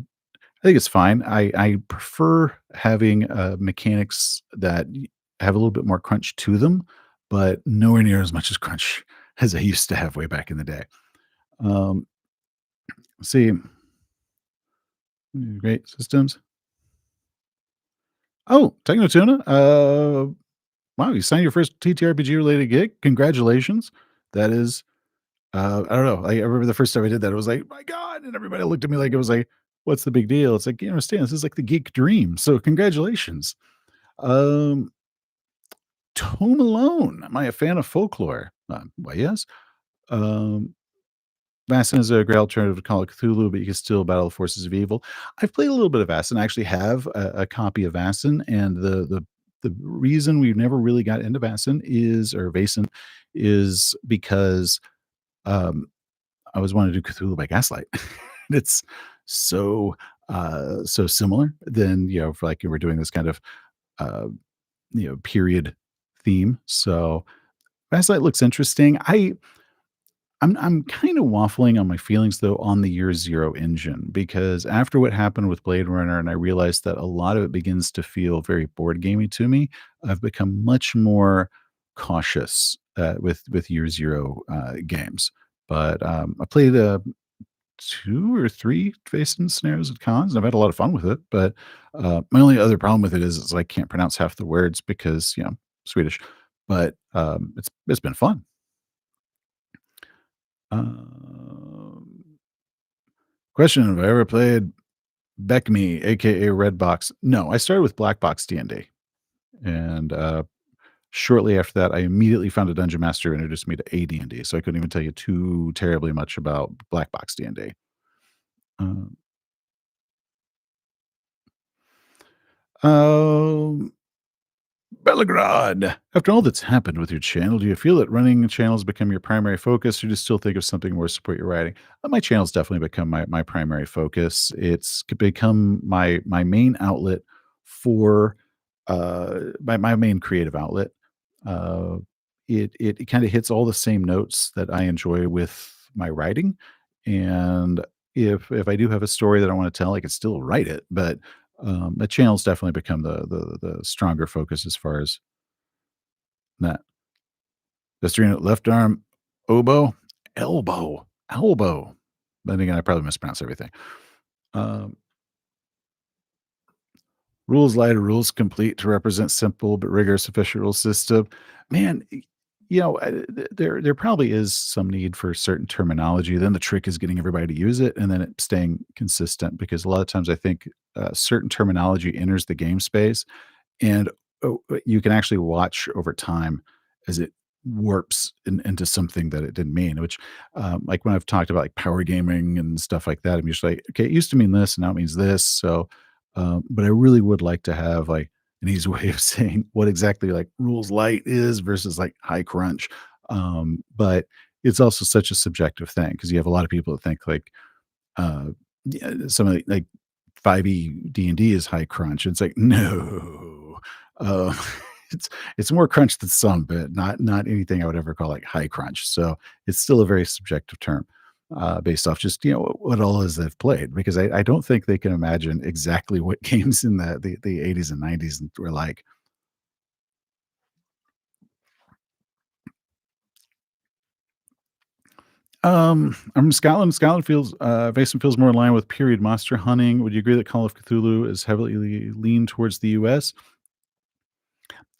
think it's fine. I prefer having, mechanics that have a little bit more crunch to them, but nowhere near as much as crunch as I used to have way back in the day. Um, see, great systems. Oh, Techno Tuna, wow, you signed your first TTRPG related gig. Congratulations. That is, I don't know. I remember the first time I did that, it was like, my God. And everybody looked at me like it was like, what's the big deal? It's like, you understand, this is like the geek dream. So congratulations. Um, Tone Alone. Am I a fan of folklore? Why, yes. Um, Vastin is a great alternative to Call of Cthulhu, but you can still battle the forces of evil. I've played a little bit of Vastin. I actually have a copy of Vastin, and the reason we've never really got into Vastin is or Vaesen is because um, I was wanting to do Cthulhu by Gaslight. It's so so similar. Then for like we're doing this kind of uh, period theme. So Gaslight looks interesting. I'm kind of waffling on my feelings though on the Year Zero engine because after what happened with Blade Runner, and I realized that a lot of it begins to feel very board gamey to me, I've become much more cautious with Year Zero games. But I played two or three facing scenarios at cons, and I've had a lot of fun with it. But my only other problem with it is I can't pronounce half the words because Swedish. But it's been fun. Um, Question: Have I ever played Beckme, aka Redbox? No, I started with Black Box D&D, and shortly after that, I immediately found a dungeon master who introduced me to AD&D. So I couldn't even tell you too terribly much about Black Box D&D. Um, um, Belgrad. After all that's happened with your channel, do you feel that running channels become your primary focus, or do you still think of something more to support your writing? My channel's definitely become my primary focus. It's become my main outlet for my main creative outlet. Uh, it kind of hits all the same notes that I enjoy with my writing, and if I do have a story that I want to tell, I can still write it, but the channel's definitely become the stronger focus as far as that. Just doing it left arm, oboe, elbow. Then again, I probably mispronounce everything. Um, Rules light or rules complete to represent simple but rigorous official rule system. Man, there probably is some need for certain terminology. Then the trick is getting everybody to use it, and then it staying consistent. Because a lot of times, I think certain terminology enters the game space, and you can actually watch over time as it warps into something that it didn't mean, which, like when I've talked about like power gaming and stuff like that, I'm usually like, okay, it used to mean this and now it means this. So, but I really would like to have like an easy way of saying what exactly like rules light is versus like high crunch. But it's also such a subjective thing because you have a lot of people that think like, uh, yeah, some of the, like 5e D&D is high crunch. It's like, no, uh, it's it's more crunch than some, but not anything I would ever call like high crunch. So it's still a very subjective term, based off just what all is they've played. Because I don't think they can imagine exactly what games in the 80s and 90s were like. I'm from Scotland. Scotland feels Basin feels more in line with period monster hunting. Would you agree that Call of Cthulhu is heavily leaned towards the US?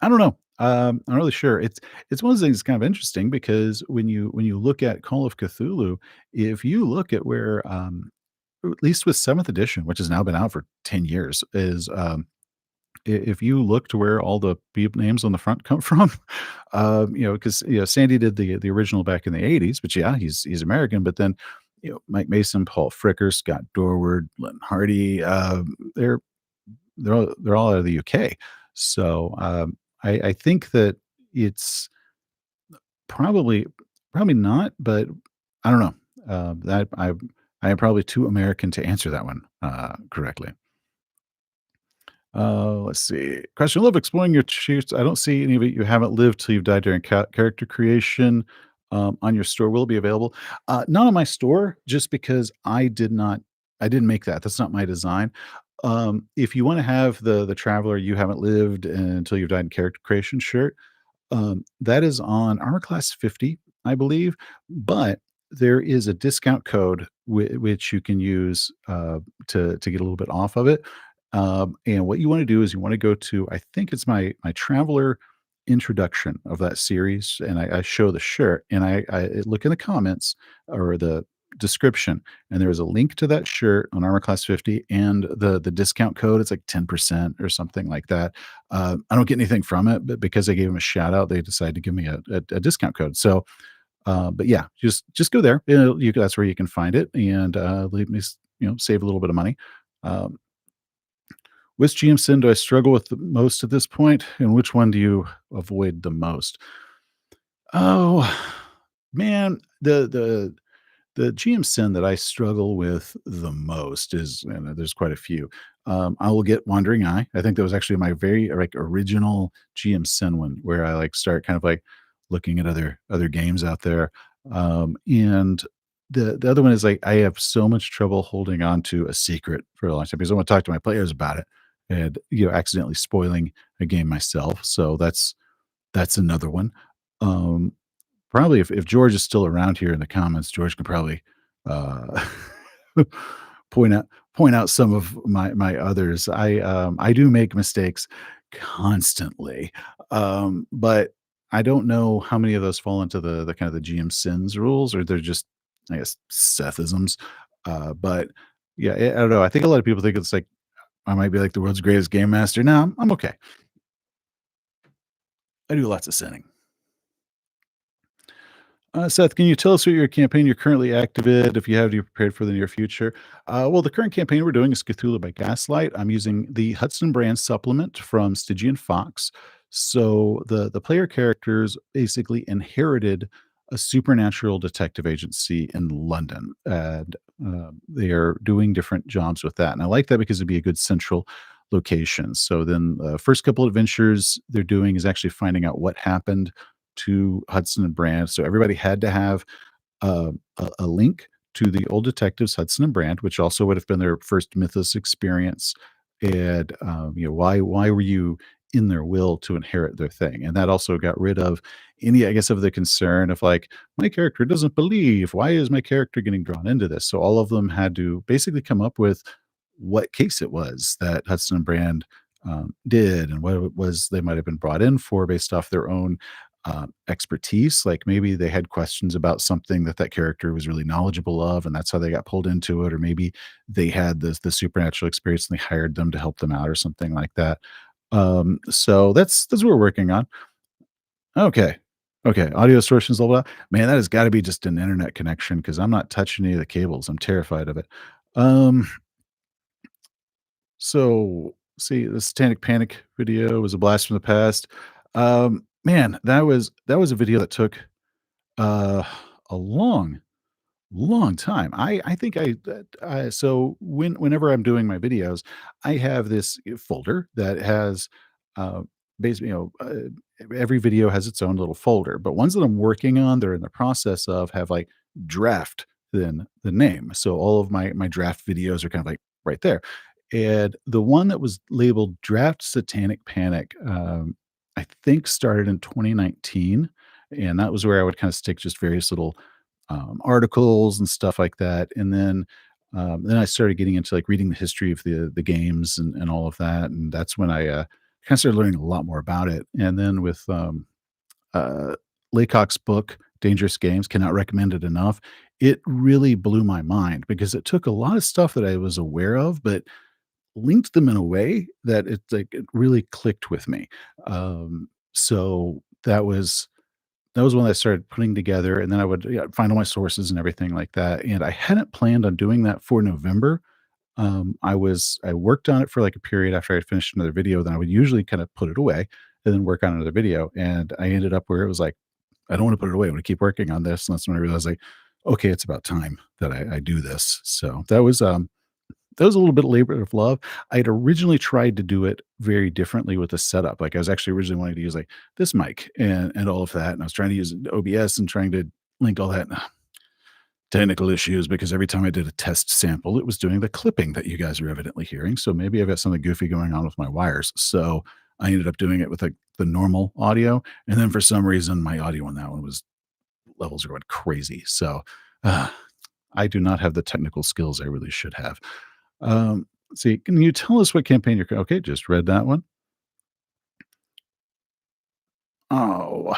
I don't know. I'm not really sure. It's one of those things that's kind of interesting because when you look at Call of Cthulhu, if you look at where, at least with seventh edition, which has now been out for 10 years, is if you look to where all the people names on the front come from, because Sandy did the original back in the 80s, but yeah, he's American. But then, Mike Mason, Paul Fricker, Scott Dorward, Lynn Hardy, they're they're all out of the UK. So, I think that it's probably probably not, but I don't know. That I am probably too American to answer that one, correctly. Let's see. Question: I love exploring your shoots. I don't see any of it you haven't lived till you've died during character creation, on your store. Will it be available? Not on my store, just because I didn't make that. That's not my design. If you wanna have the Traveler You Haven't Lived Until You've Died in Character Creation shirt, that is on Armor Class 50, I believe, but there is a discount code which you can use, to get a little bit off of it. And what you wanna do is you wanna go to, I think it's my Traveler introduction of that series, and I show the shirt, and I look in the comments or the description, and there is a link to that shirt on Armor Class 50 and the discount code. It's like 10% or something like that. I don't get anything from it, but because I gave them a shout out, they decided to give me a discount code. So, but yeah, just go there. That's where you can find it, and leave me, save a little bit of money. Um, which GM sin do I struggle with the most at this point, and which one do you avoid the most? Oh man, the GM sin that I struggle with the most is, and there's quite a few. I will get Wandering Eye. I think that was actually my very like original GM sin one, where I like start kind of like looking at other games out there. And the other one is like I have so much trouble holding on to a secret for a long time because I want to talk to my players about it and accidentally spoiling a game myself. So that's another one. Um, Probably if George is still around here in the comments, George can probably, uh, point out point out some of my others. I do make mistakes constantly, but I don't know how many of those fall into the kind of the GM sins rules, or they're just, I guess, Sethisms. But yeah, I don't know. I think a lot of people think it's like I might be like the world's greatest game master. No, I'm okay. I do lots of sinning. Seth, can you tell us what your campaign you're currently active in, if you have, you prepared for the near future? Well, the current campaign we're doing is Cthulhu by Gaslight. I'm using the Hudson brand supplement from Stygian Fox. So the player characters basically inherited a supernatural detective agency in London, and they are doing different jobs with that. And I like that because it'd be a good central location. So then, the first couple adventures they're doing is actually finding out what happened to Hudson and Brand. So everybody had to have a link to the old detectives Hudson and Brand, which also would have been their first Mythos experience. And why were you in their will to inherit their thing? And that also got rid of any, I guess, of the concern of like my character doesn't believe. Why is my character getting drawn into this? So all of them had to basically come up with what case it was that Hudson and Brand did and what it was they might have been brought in for based off their own expertise. Like maybe they had questions about something that that character was really knowledgeable of, and that's how they got pulled into it. Or maybe they had the supernatural experience and they hired them to help them out, or something like that. So that's what we're working on. Okay, Okay, audio distortion's a little man, that has gotta be just an internet connection because 'cause I'm not touching any of the cables, I'm terrified of it. Um, so, see, the Satanic Panic video was a blast from the past. Man, that was a video that took, uh, a long time. I think so whenever I'm doing my videos, I have this folder that has, uh, basically, every video has its own little folder, but ones that I'm working on, they're in the process of have, like, draft then the name. So all of my draft videos are kind of, like, right there. And the one that was labeled Draft Satanic Panic, I think started in 2019, and that was where I would kinda stick just various little articles and stuff like that. And then I started getting into like reading the history of the games and all of that. And that's when I kind of started learning a lot more about it. And then with uh, Laycock's book, Dangerous Games, cannot recommend it enough. It really blew my mind because it took a lot of stuff that I was aware of, but linked them in a way that it really clicked with me. So that was one that I started putting together, and then I would, yeah, find all my sources and everything like that, and I hadn't planned on doing that for November. I worked on it for, like, a period after I finished another video, then I would usually kinda put it away and then work on another video, and I ended up where it was like, "I don't wanna put it away, I wanna keep working on this," and that's when I realized, like, "Okay, it's about time that I do this." So, that was a little bit labor of love. I had originally tried to do it very differently with the setup. Like I was actually originally wanting to use like this mic and all of that. And I was trying to use OBS and trying to link all that. Technical issues because every time I did a test sample, it was doing the clipping that you guys are evidently hearing. So maybe I've got something goofy going on with my wires. So I ended up doing it with like the normal audio. And then for some reason, my audio on that one was levels are going crazy. So uh, I do not have the technical skills I really should have. Let's see, can you tell us what campaign you're okay, just read that one. Oh,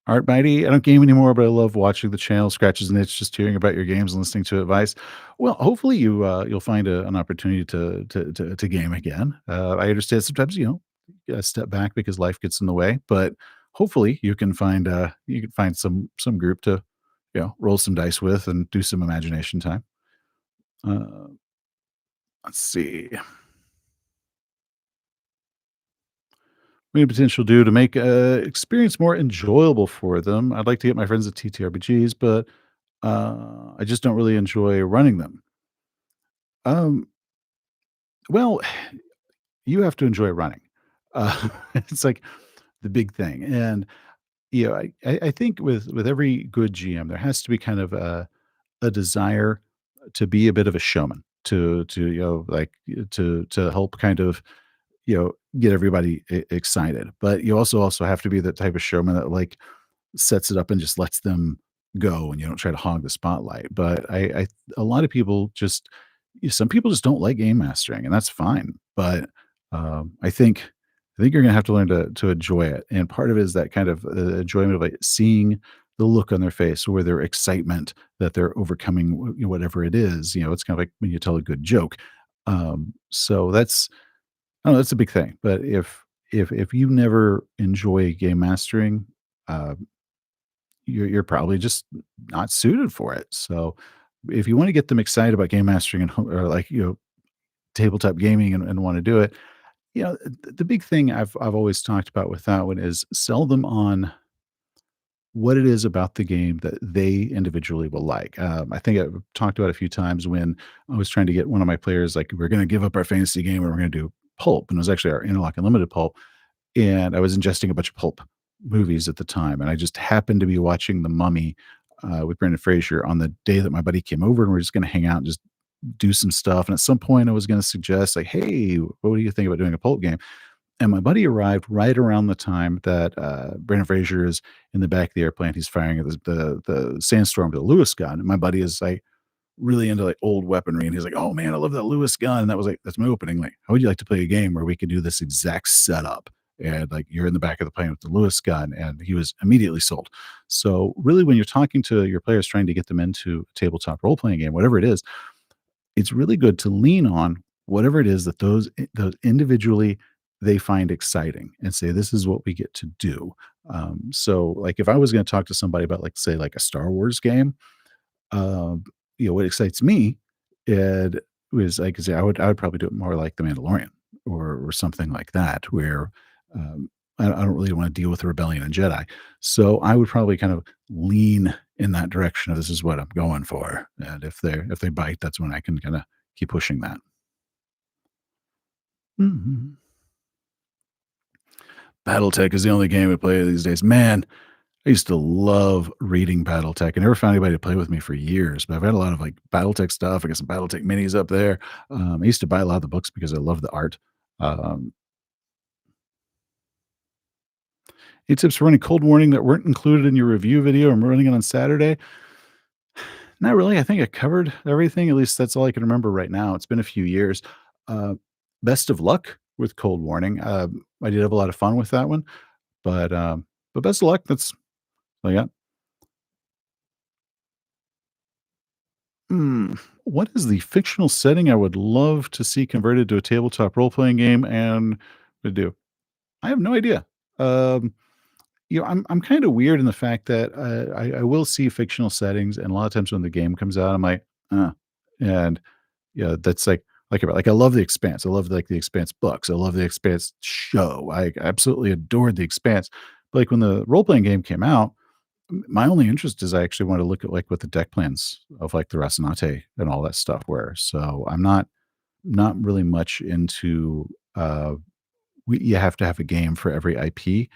Art Mighty, I don't game anymore, but I love watching the channel, scratches and itch, just hearing about your games and listening to advice. Well, hopefully you'll find an opportunity to game again. I understand sometimes, you gotta step back because life gets in the way, but hopefully you can find some group to, roll some dice with and do some imagination time. Uh, let's see. Any potential do to make, experience more enjoyable for them. I'd like to get my friends at TTRPGs, but, I just don't really enjoy running them. Um, well, you have to enjoy running. It's like the big thing, and, I think with every good GM, there has to be kind of a desire to be a bit of a showman, like, to help kind of, get everybody excited, but you also have to be the type of showman that, like, sets it up and just lets them go and you don't try to hog the spotlight. But I a lot of people just some people just don't like game mastering, and that's fine. But I think you're gonna have to learn to enjoy it. And part of it is that kind of enjoyment of like seeing the look on their face or their excitement that they're overcoming whatever it is. It's kind of like when you tell a good joke. So that's I don't know, that's a big thing. But if you never enjoy game mastering, uh, you're probably just not suited for it. So, if you wanna get them excited about game mastering and or like, tabletop gaming and wanna do it, the big thing I've always talked about with that one is sell them on what it is about the game that they individually will like. I think I've talked about a few times when I was trying to get one of my players, like, "We're gonna give up our fantasy game and we're gonna do pulp," and it was actually our Interlock Unlimited pulp. And I was ingesting a bunch of pulp movies at the time, and I just happened to be watching The Mummy, with Brendan Fraser on the day that my buddy came over, and we're just gonna hang out and just do some stuff, and at some point, I was gonna suggest, like, "Hey, what do you think about doing a pulp game?" And my buddy arrived right around the time that, Brendan Fraser is in the back of the airplane, he's firing at the sandstorm with a Lewis gun, and my buddy is, like, really into, like, old weaponry, and he's like, "Oh, man, I love that Lewis gun," and that was, like, that's my opening, like, "How would you like to play a game where we could do this exact setup?" And, like, you're in the back of the plane with the Lewis gun, and he was immediately sold. So, really, when you're talking to your players trying to get them into a tabletop role-playing game, whatever it is, it's really good to lean on whatever it is that those individually they find exciting and say, "This is what we get to do." So, like, if I was gonna talk to somebody about, like, say, like, a Star Wars game, um, what excites me, it was like I say, I would probably do it more like The Mandalorian or something like that, where, um, I don't really wanna deal with the rebellion and Jedi. So, I would probably kind of lean in that direction of this is what I'm going for, and if they bite, that's when I can kinda keep pushing that. Mhm. Battletech is the only game I play these days. Man, I used to love reading Battletech. I never found anybody to play with me for years, but I've had a lot of like Battletech stuff. I got some Battletech minis up there. I used to buy a lot of the books because I love the art. Um, Any tips for running cold warning that weren't included in your review video? I'm running it on Saturday. Not really. I think I covered everything. At least that's all I can remember right now. It's been a few years. Uh, Best of luck with cold warning. I did have a lot of fun with that one, but best of luck. That's all I got. Hmm. What is the fictional setting I would love to see converted to a tabletop role playing game and to do? I have no idea. Um, I'm kind of weird in the fact that I will see fictional settings, and a lot of times when the game comes out, I'm like, and yeah, that's like I love the Expanse. I love like the Expanse books. I love the Expanse show. I absolutely adored the Expanse. But like when the role playing game came out, my only interest is I actually want to look at like what the deck plans of like the Rasanate and all that stuff were. So I'm not really much into you have to have a game for every IP.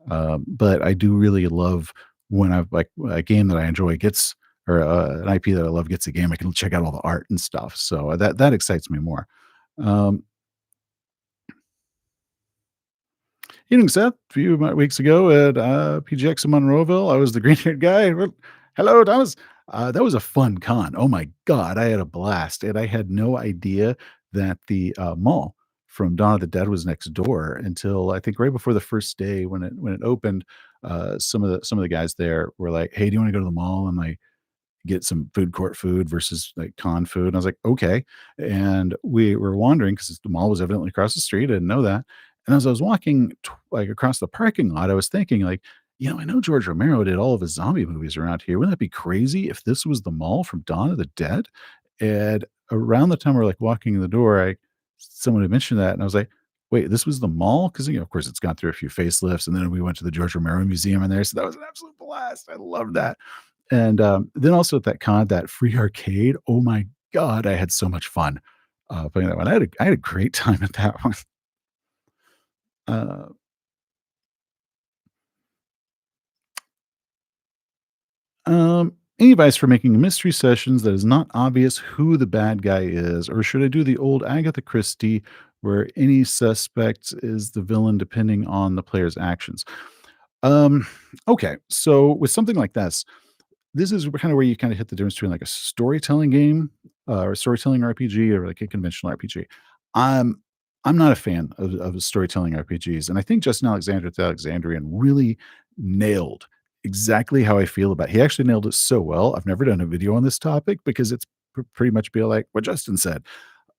But I do really love when I've like a game that I enjoy gets or an IP that I love gets a game. I can check out all the art and stuff. So that excites me more. Um, Evening, Seth. A few weeks ago at PGX in Monroeville, I was the green-haired guy. Well, hello, Thomas. That was a fun con. Oh my god, I had a blast, and I had no idea that the mall from Dawn of the Dead was next door until I think right before the first day when it opened. Some of the guys there were like, "Hey, do you want to go to the mall?" And like get some food court food versus like con food. And I was like, okay. And we were wandering because the mall was evidently across the street. I didn't know that. And as I was walking like across the parking lot, I was thinking like, I know George Romero did all of his zombie movies around here. Wouldn't that be crazy if this was the mall from Dawn of the Dead? And around the time we're like walking in the door, someone had mentioned that, and I was like, wait, this was the mall? Because of course it's gone through a few facelifts, and then we went to the George Romero Museum in there. So that was an absolute blast. I loved that. And, then also at that con, that free arcade, oh my god, I had so much fun, playing that one. I had a great time at that one. Uh, any advice for making mystery sessions that is not obvious who the bad guy is, or should I do the old Agatha Christie where any suspect is the villain depending on the player's actions? Um, okay, so with something like this is kind of where you kind of hit the difference between like a storytelling game or a storytelling RPG or like a conventional RPG. I'm I'm not a fan of storytelling RPGs, and I think Justin Alexander with the Alexandrian really nailed exactly how I feel about. He actually nailed it so well. I've never done a video on this topic because it's pretty much be like what Justin said.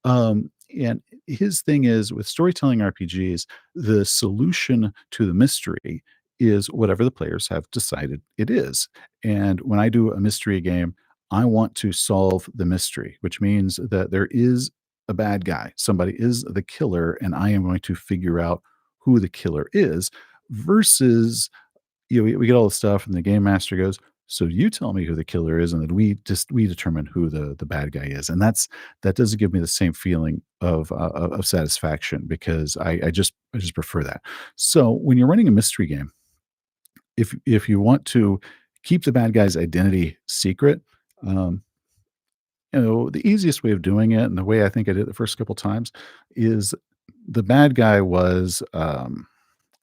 And his thing is with storytelling RPGs, the solution to the mystery is whatever the players have decided it is. And when I do a mystery game, I want to solve the mystery, which means that there is a bad guy. Somebody is the killer, and I am going to figure out who the killer is versus we get all the stuff and the game master goes, so you tell me who the killer is, and then we determine who the bad guy is, and that doesn't give me the same feeling of satisfaction because I just prefer that. So when you're running a mystery game, if you want to keep the bad guy's identity secret, um, the easiest way of doing it, and the way I think I did it the first couple times, is the bad guy was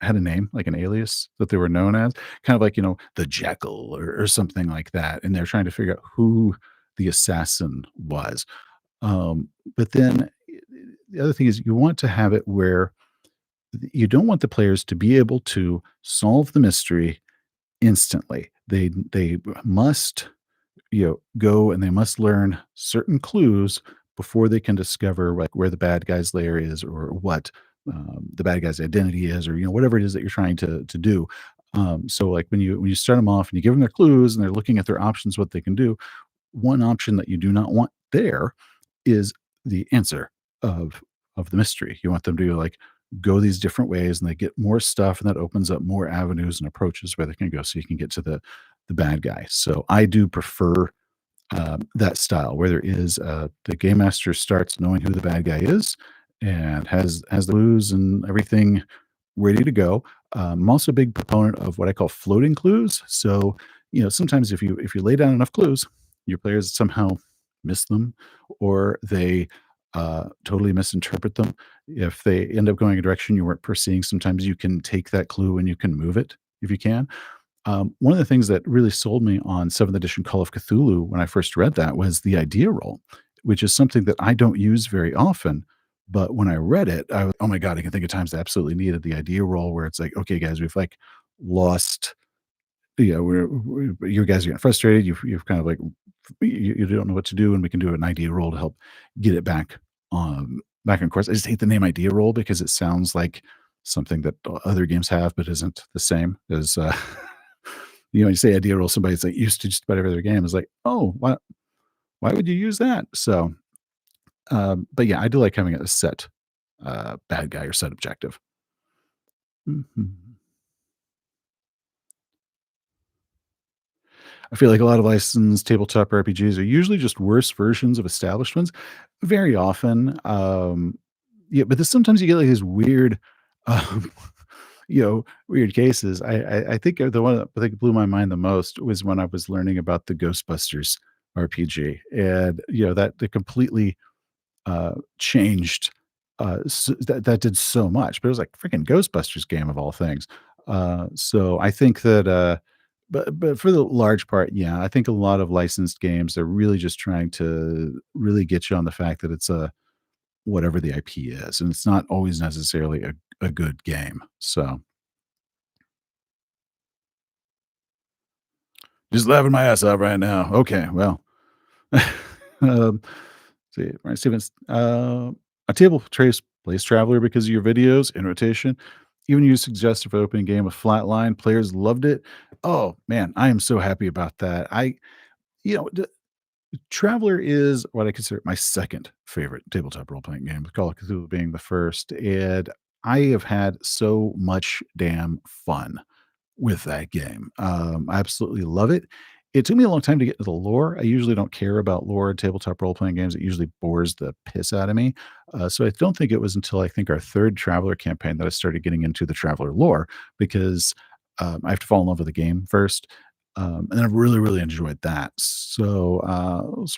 had a name, like an alias that they were known as, kind of like, the Jekyll or something like that, and they're trying to figure out who the assassin was. But then the other thing is you want to have it where you don't want the players to be able to solve the mystery instantly. They must, go and they must learn certain clues before they can discover like where the bad guy's lair is or what the bad guy's identity is, or whatever it is that you're trying to do. So like when you start them off and you give them their clues and they're looking at their options, what they can do. One option that you do not want there is the answer of of the mystery. You want them to like go these different ways and they get more stuff and that opens up more avenues and approaches where they can go so you can get to the bad guy. So I do prefer that style where there is the game master starts knowing who the bad guy is and has the clues and everything ready to go. I'm also a big proponent of what I call floating clues. So, sometimes if you lay down enough clues, your players somehow miss them or they totally misinterpret them. If they end up going a direction you weren't foreseeing, sometimes you can take that clue and you can move it if you can. One of the things that really sold me on 7th edition Call of Cthulhu when I first read that was the idea roll, which is something that I don't use very often. But when I read it, I was, oh my God, I can think of times I absolutely needed the idea roll where it's like, okay, guys, we've like lost, you guys are getting frustrated. You've kind of like, you don't know what to do. And we can do an idea roll to help get it back on course. I just hate the name idea roll because it sounds like something that other games have, but isn't the same as, you say idea roll, somebody's like used to just about every other game is like, "Oh, why would you use that?" So, but yeah, I do like having a set, bad guy or set objective. Mhm. I feel like a lot of licensed tabletop RPGs are usually just worse versions of established ones. Very often, yeah, but then sometimes you get like these weird, um, weird cases. I think the one that I think blew my mind the most was when I was learning about the Ghostbusters RPG, and that completely changed, that did so much, but it was like freaking Ghostbusters game of all things. So I think that, but for the large part, yeah, I think a lot of licensed games, they're really just trying to really get you on the fact that it's a whatever the IP is, and it's not always necessarily a good game. So just laughing my ass off right now. Okay, well, um, see, Brian Stevens, a table trace plays Traveler because of your videos in rotation. Even you suggested for opening game of Flatline, players loved it. Oh man, I am so happy about that. You know, d- Traveler is what I consider my second favorite tabletop role playing game, with Call of Cthulhu being the first, and I have had so much damn fun with that game. I absolutely love it. It took me a long time to get to the lore. I usually don't care about lore in tabletop role playing games. It usually bores the piss out of me. So I don't think it was until I think our third Traveler campaign that I started getting into the Traveler lore because I have to fall in love with the game first. And I've really, really enjoyed that. So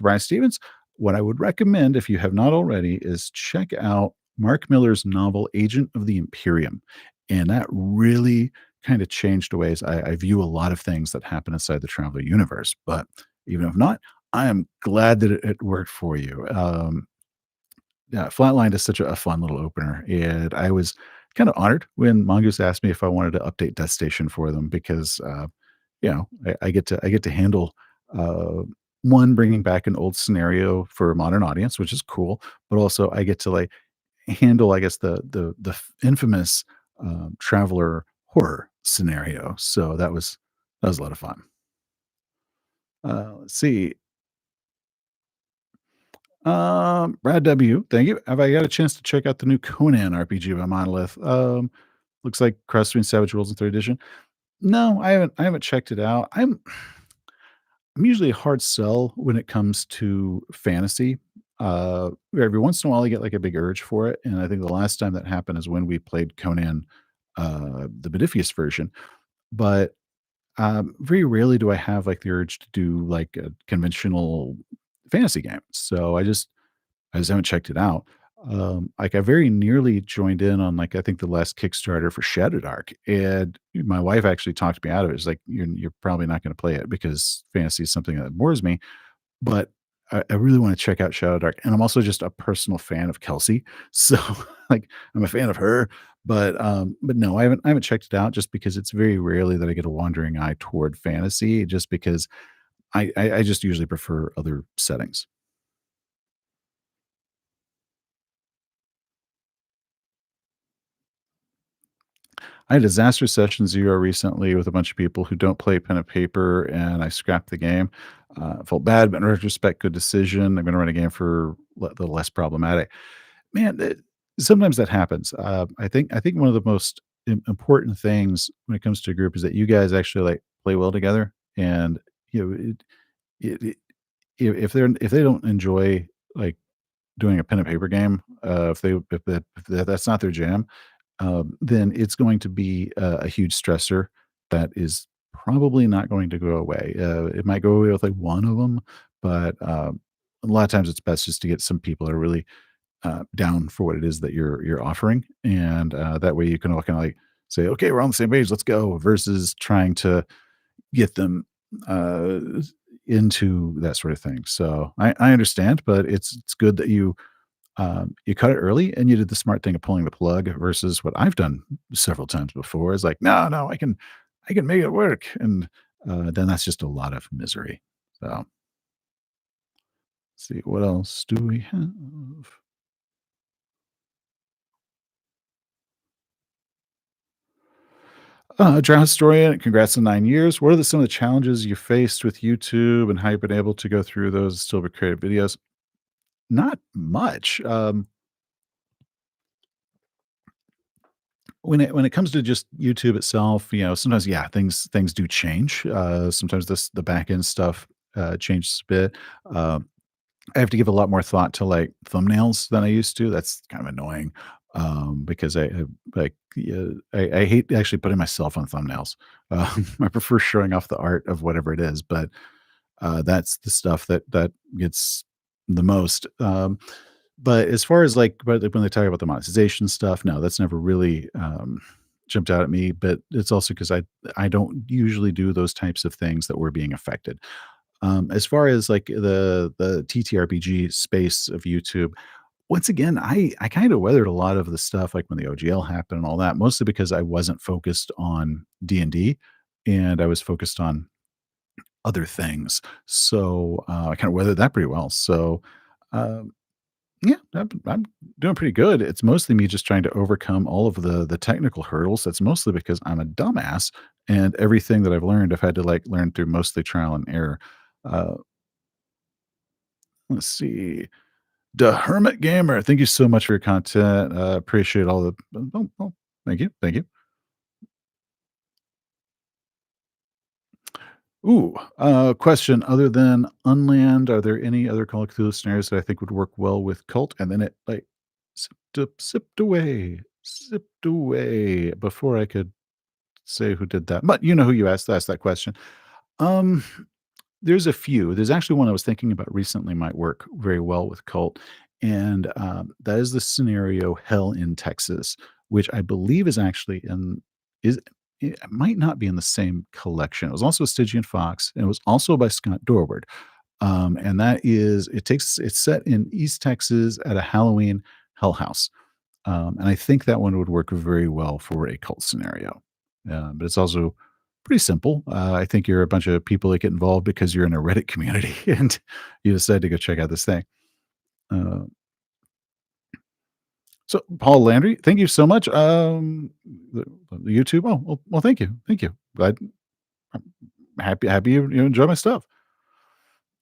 Brian Stevens, what I would recommend if you have not already is check out Mark Miller's novel Agent of the Imperium. And that really kind of changed the ways I view a lot of things that happen inside the Traveler universe. But even if not, I am glad that it worked for you. Yeah, Flatline is such a fun little opener, and I was kind of honored when Mongoose asked me if I wanted to update Death Station for them because I get to handle uh, one bringing back an old scenario for a modern audience, which is cool, but also I get to like handle, I guess, the infamous, traveler horror scenario, so that was a lot of fun. Let's see, Brad W., thank you. Have I got a chance to check out the new Conan RPG by Monolith? Looks like cross between Savage Worlds and 3rd edition. No, I haven't checked it out. I'm usually a hard sell when it comes to fantasy. Every once in a while, I get like a big urge for it, and I think the last time that happened is when we played Conan, the Modiphius version. But very rarely do I have like the urge to do like a conventional fantasy game. So I just haven't checked it out. Like I very nearly joined in on like I think the last Kickstarter for Shadow Dark, and my wife actually talked me out of it. It's like you're probably not going to play it because fantasy is something that bores me. But I really want to check out Shadow Dark, and I'm also just a personal fan of Kelsey, so like I'm a fan of her. But no, I haven't checked it out just because it's very rarely that I get a wandering eye toward fantasy, just because I just usually prefer other settings. I had disaster session 0 recently with a bunch of people who don't play pen and paper, and I scrapped the game. Felt bad, but in retrospect, good decision. I'm gonna run a game for the less problematic. Man, sometimes that happens. I think one of the most important things when it comes to a group is that you guys actually, like, play well together, and, you know, it if they don't enjoy, like, doing a pen and paper game, if that's not their jam, then it's going to be a huge stressor that is probably not going to go away. It might go away with like one of them, but a lot of times it's best just to get some people that are really down for what it is that you're offering, and that way you can all kind of like say, okay, we're on the same page, let's go, versus trying to get them uh, into that sort of thing. So I understand, but it's good that you cut it early and you did the smart thing of pulling the plug versus what I've done several times before is like, no, no, I can make it work. And then that's just a lot of misery. So let's see, what else do we have? Drown Historian, congrats on 9 years. What are some of the challenges you faced with YouTube and how you've been able to go through those and still create videos? Not much. When it comes to just YouTube itself, sometimes, yeah, things do change. Sometimes the back end stuff changes a bit. Um, I have to give a lot more thought to like thumbnails than I used to. That's kind of annoying because I hate actually putting myself on thumbnails. I prefer showing off the art of whatever it is, but that's the stuff that gets the most. But as far as like when they talk about the monetization stuff, no, that's never really jumped out at me. But it's also because I don't usually do those types of things that were being affected. As far as like the TTRPG space of YouTube, once again, I kind of weathered a lot of the stuff like when the OGL happened and all that, mostly because I wasn't focused on D&D and I was focused on other things. So I kind of weathered that pretty well. So um, yeah, I'm doing pretty good. It's mostly me just trying to overcome all of the technical hurdles. That's mostly because I'm a dumbass, and everything that I've learned, I've had to like learn through mostly trial and error. Uh, let's see. The Hermit Gamer, thank you so much for your content. Appreciate all the. Oh, thank you, thank you. Ooh, question. Other than Unland, are there any other Call of Cthulhu scenarios that I think would work well with Cult? And then it like sipped away before I could say who did that. But you know who you asked that question. Um, there's a few. There's actually one I was thinking about recently might work very well with Cult, and that is the scenario Hell in Texas, which I believe is actually in is it might not be in the same collection. It was also Stygian Fox, and it was also by Scott Dorward. And that is it's set in East Texas at a Halloween Hell House. And I think that one would work very well for a cult scenario. But it's also pretty simple. I think you're a bunch of people that get involved because you're in a Reddit community and you decide to go check out this thing. Uh, so, Paul Landry, thank you so much. The YouTube. Oh, well, thank you, thank you. Glad, I'm happy you enjoy my stuff.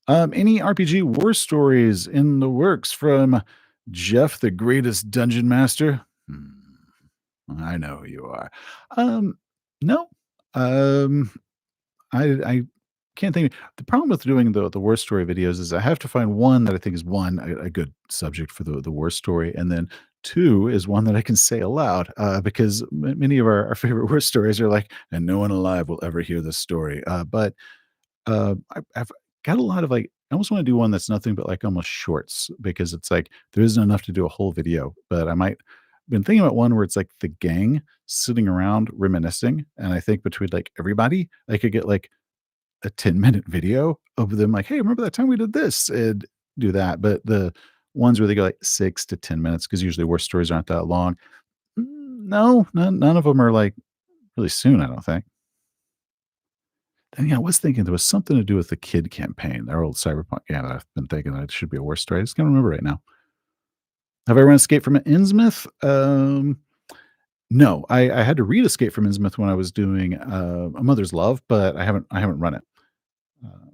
Any RPG war stories in the works from Jeff, the greatest dungeon master? I know who you are. Um, no. Um, I can't think. The problem with doing the war story videos is I have to find one that I think is one a good subject for the war story, and then two is one that I can say aloud. Because many of our favorite war stories are like, and no one alive will ever hear this story. But I've got a lot of like. I almost want to do one that's nothing but like almost shorts because it's like there isn't enough to do a whole video. But I might been thinking about one where it's like the gang sitting around reminiscing, and I think between like everybody, I could get like a 10-minute video of them like, "Hey, remember that time we did this?" And do that. But the ones where they go like 6 to 10 minutes, because usually war stories aren't that long. No, none of them are like really soon, I don't think. And yeah, I was thinking there was something to do with the kid campaign, their old cyberpunk. Yeah, that I've been thinking that it should be a war story. I just can't remember right now. Have I ever escaped from an Innsmouth? No, I had to read Escape from Innsmouth when I was doing, A Mother's Love, but I haven't run it. Uh,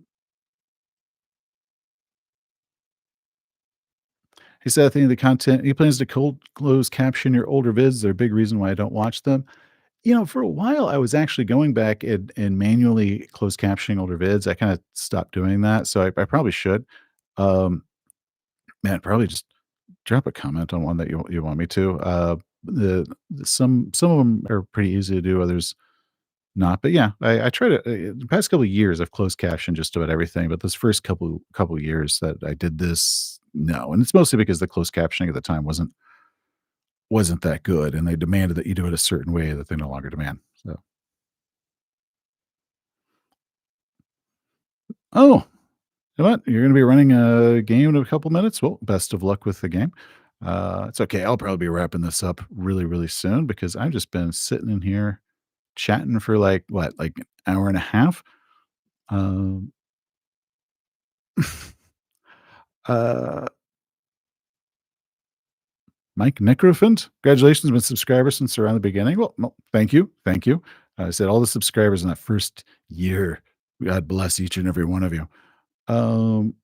he said at the end of the content, he plans to cold close caption your older vids. They're a big reason why I don't watch them. For a while, I was actually going back and manually closed captioning older vids. I kinda stopped doing that, so I probably should. Um, Man, probably just drop a comment on one that you want me to. Some of them are pretty easy to do, others not. But yeah, I try to the past couple of years, I've closed captioned just about everything, but those first couple years that I did this, no, and it's mostly because the closed captioning at the time wasn't that good, and they demanded that you do it a certain way that they no longer demand, so. Oh, you know what? You're gonna be running a game in a couple minutes? Well, best of luck with the game. It's okay, I'll probably be wrapping this up really, really soon because I've just been sitting in here chatting for, like, what, like, an hour and a half? Um, uh, Mike Necrofant, congratulations, been a subscriber since around the beginning. Well, thank you, thank you. I said all the subscribers in that first year. God bless each and every one of you. Um,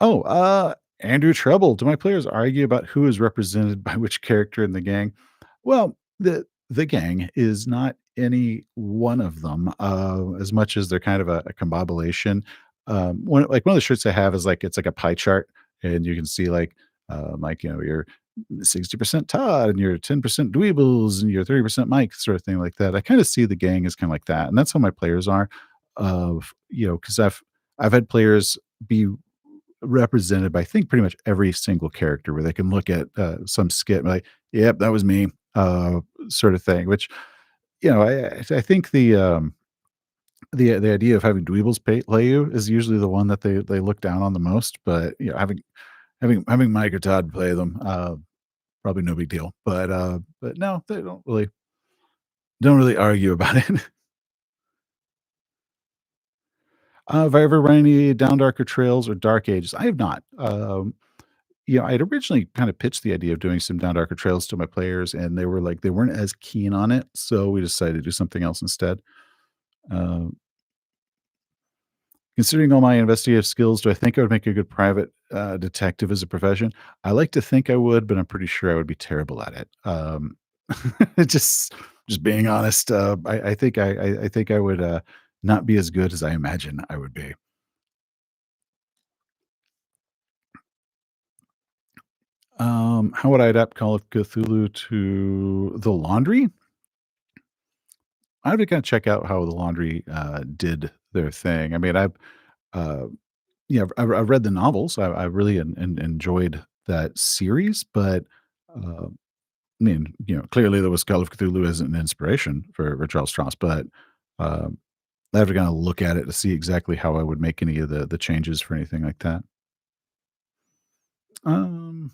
oh, Andrew Treble. Do my players argue about who is represented by which character in the gang? Well, the gang is not any one of them, as much as they're kind of a combobulation. One of the shirts I have is like it's like a pie chart, and you can see you're 60% Todd and you're 10% Dweebles and you're 30% Mike, sort of thing like that. I kind of see the gang as kind of like that, and that's how my players are. Because I've had players be represented by I think pretty much every single character where they can look at some skit and be like, "Yep, that was me," sort of thing. Which I think the idea of having dweebles play you is usually the one that they look down on the most. But having Mike or Todd play them, probably no big deal. But no, they don't really argue about it. Have I ever run any Down Darker Trails or Dark Ages? I have not. I'd originally kind of pitched the idea of doing some Down Darker Trails to my players, and they were like, they weren't as keen on it, so we decided to do something else instead. Um, Considering all my investigative skills, do I think I would make a good private detective as a profession? I like to think I would, but I'm pretty sure I would be terrible at it. Just, just being honest, I think I would not be as good as I imagine I would be. How would I adapt Call of Cthulhu to the laundry? I have to kinda check out how the laundry, did their thing. I mean, uh, I've read the novels. I really enjoyed that series, but, I mean, clearly there was Call of Cthulhu as an inspiration for Charles Stross, but, um, I have to kinda look at it to see exactly how I would make any of the changes for anything like that. Um,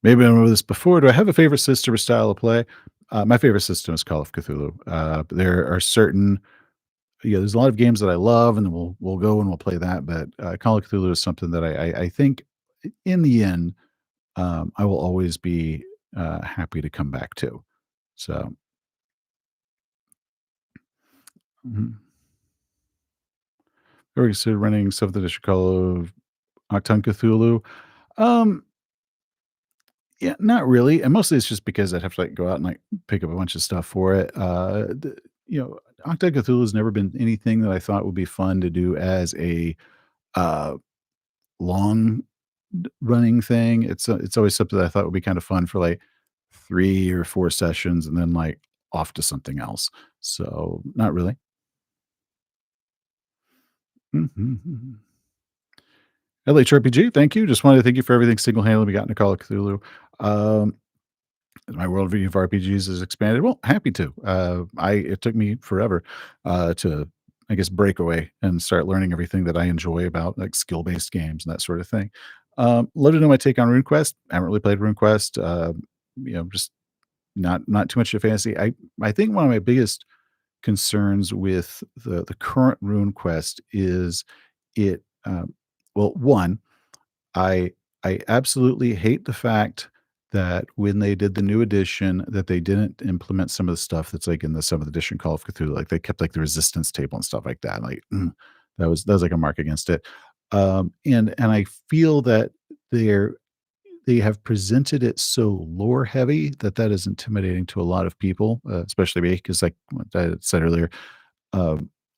Maybe I went over this before. Do I have a favorite system or style of play? My favorite system is Call of Cthulhu. There are certain there's a lot of games that I love, and then we'll go and we'll play that. But Call of Cthulhu is something that I think in the end I will always be happy to come back to. So mhm. Or consider running something that you call Octung Cthulhu. Um, yeah, not really, and mostly it's just because I'd have to like go out and like pick up a bunch of stuff for it. Octung Cthulhu has never been anything that I thought would be fun to do as a uh, long running thing. It's always something that I thought would be kind of fun for like 3 or 4 sessions and then, like, off to something else. So, not really. Mhm. LHRPG, thank you. Just wanted to thank you for everything single-handedly we got into Call of Cthulhu. Um, my worldview of RPGs has expanded. Well, happy to. It took me forever, to, I guess, break away and start learning everything that I enjoy about, like, skill-based games and that sort of thing. Love to know my take on RuneQuest. I haven't really played RuneQuest. Just not too much of fantasy. I think one of my biggest concerns with the current RuneQuest is it, well, one, I I absolutely hate the fact that when they did the new edition, that they didn't implement some of the stuff that's, like, in the 7th edition Call of Cthulhu, like, they kept, like, the resistance table and stuff like that, like, that was, like, a mark against it, and I feel that they're they have presented it so lore heavy that that is intimidating to a lot of people, especially me, because like what I said earlier,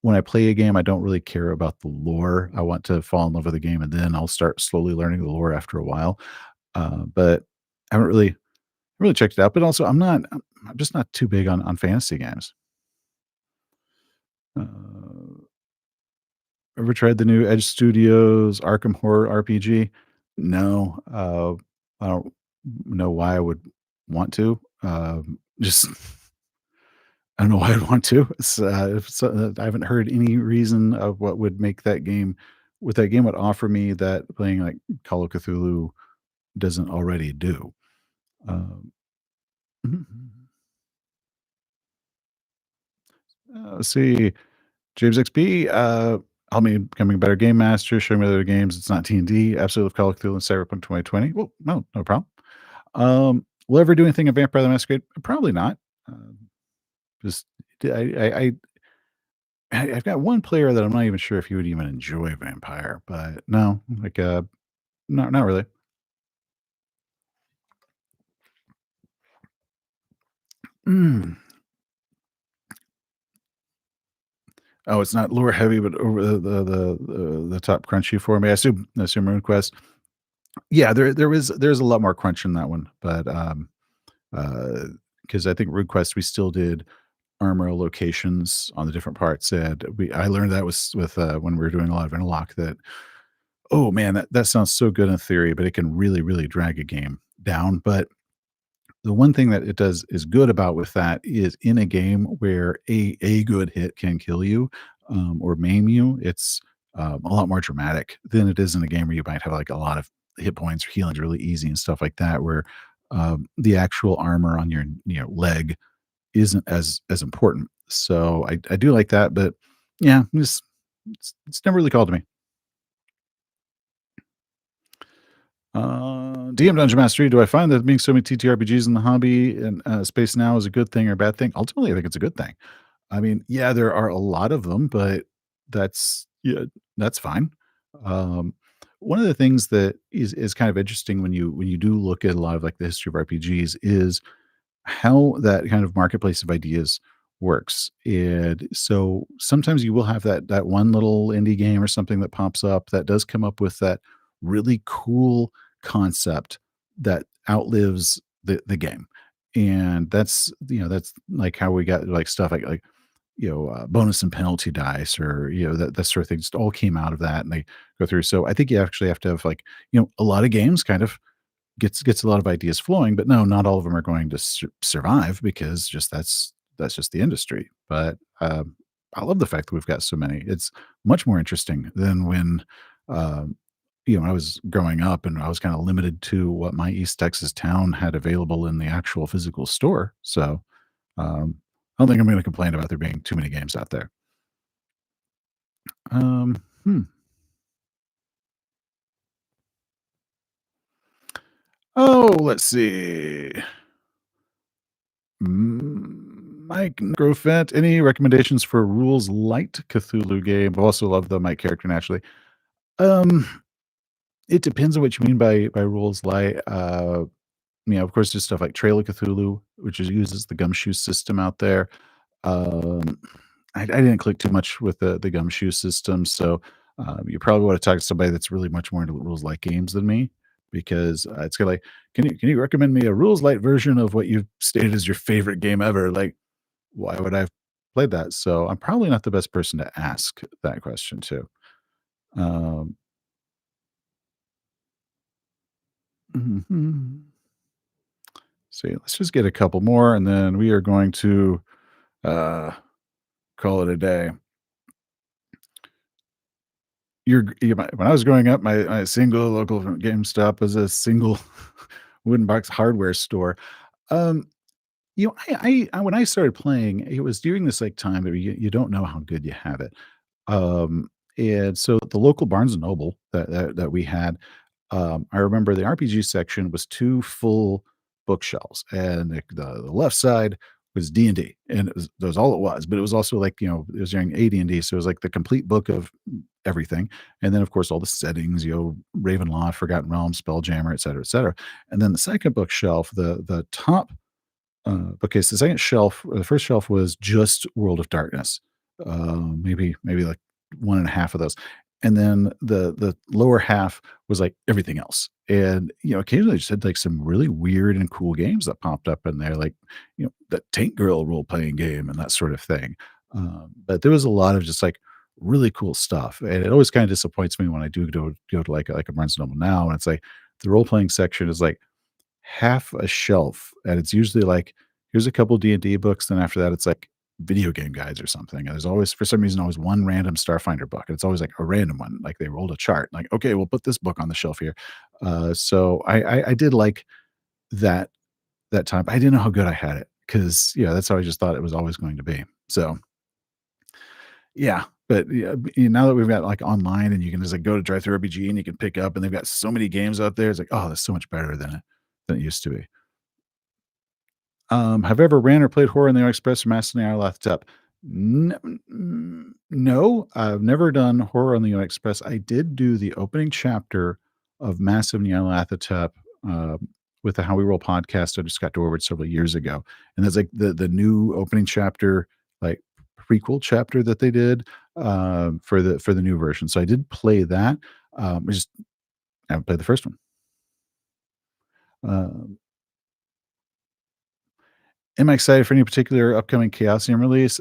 when I play a game, I don't really care about the lore. I want to fall in love with the game, and then I'll start slowly learning the lore after a while. But I haven't really checked it out. But also, I'm just not too big on fantasy games. Uh, Ever tried the new Edge Studios Arkham Horror RPG? No, I don't know why I would want to. Just I don't know why I'd want to. I haven't heard any reason of what would make that game would offer me that playing like Call of Cthulhu doesn't already do. Um, mhm. Let's see. James XP, help me becoming a better game master, show me other games. It's not D&D. Absolutely love Call of Cthulhu and Cyberpunk 2020. Well, no problem. Will I ever do anything in Vampire the Masquerade? Probably not. Um, just I've got one player that I'm not even sure if he would even enjoy Vampire, but no, like, not really. Mm. Oh, it's not lore heavy, but over the top crunchy for me. I assume RuneQuest. Yeah, there's a lot more crunch in that one, but, because I think RuneQuest, we still did armor locations on the different parts, and I learned that was with, when we were doing a lot of interlock that, oh man, that sounds so good in theory, but it can really, really drag a game down, but the one thing that it does is good about with that is in a game where a good hit can kill you, or maim you, it's, a lot more dramatic than it is in a game where you might have, like, a lot of hit points or healing's really easy and stuff like that, where, the actual armor on your, leg isn't as important. So I do like that, but yeah, it's never really called to me. DM Dungeon Mastery, do I find that being so many TTRPGs in the hobby and space now is a good thing or a bad thing? Ultimately, I think it's a good thing. I mean, yeah, there are a lot of them, but yeah, that's fine. Um, One of the things that is kind of interesting when you do look at a lot of like the history of RPGs is how that kind of marketplace of ideas works. And so sometimes you will have that one little indie game or something that pops up that does come up with that really cool concept that outlives the game. And that's like how we got like stuff like bonus and penalty dice or that sort of thing just all came out of that and they go through. So I think you actually have to have like a lot of games kind of gets a lot of ideas flowing, but no, not all of them are going to survive because that's just the industry. But I love the fact that we've got so many. It's much more interesting than when um, I was growing up and I was kind of limited to what my East Texas town had available in the actual physical store. So I don't think I'm going to complain about there being too many games out there. Hmm. Oh, let's see. Mike Grofet, any recommendations for rules light Cthulhu game? I also love the Mike character naturally. Um, it depends on what you mean by rules light. Of course, there's stuff like Trail of Cthulhu, which uses the gumshoe system out there. Um, I didn't click too much with the gumshoe system, so you probably want to talk to somebody that's really much more into rules light games than me, because it's kind of like, can you recommend me a rules light version of what you've stated as your favorite game ever? Like, why would I have played that? So I'm probably not the best person to ask that question to. Um, mhm. See, let's just get a couple more, and then we are going to uh, call it a day. When I was growing up, my single local GameStop was a single wooden box hardware store. Um, when I started playing, it was during this like time where you don't know how good you have it. Um, and so the local Barnes and Noble that we had, I remember the RPG section was too full bookshelves, and the left side was D&D, and that was all it was, but it was also like, it was during AD&D, so it was like the complete book of everything, and then, of course, all the settings, Ravenloft, Forgotten Realms, Spelljammer, et cetera, and then the second bookshelf, the top okay, so the second shelf or the first shelf was just World of Darkness, maybe like one and a half of those, and then the lower half was like everything else, and occasionally just had like some really weird and cool games that popped up in there, like the Tank Girl role playing game and that sort of thing. But there was a lot of just like really cool stuff, and it always kind of disappoints me when I do go to like a Barnes and Noble now, and it's like the role playing section is like half a shelf, and it's usually like, here's a couple D&D books, then after that, it's like video game guides or something, and there's always, for some reason, always one random Starfinder book, and it's always like a random one, like they rolled a chart, like, "Okay, we'll put this book on the shelf here." So I did like that time. I didn't know how good I had it because, that's how I just thought it was always going to be. So, yeah, but, yeah, now that we've got, like, online and you can just, like, go to Drive Thru RPG and you can pick up and they've got so many games out there, it's like, "Oh, that's so much better than it used to be." Have you ever ran or played Horror on the Express or Master in the Hour Laptop? No, I've never done Horror on the Express. I did do the opening chapter of Massive Nyarlathotep, with the How We Roll podcast I just got to over several years ago, and that's like the new opening chapter, like prequel chapter that they did, for the new version. So I did play that. I just haven't played the first one. Um Am I excited for any particular upcoming Chaosium release?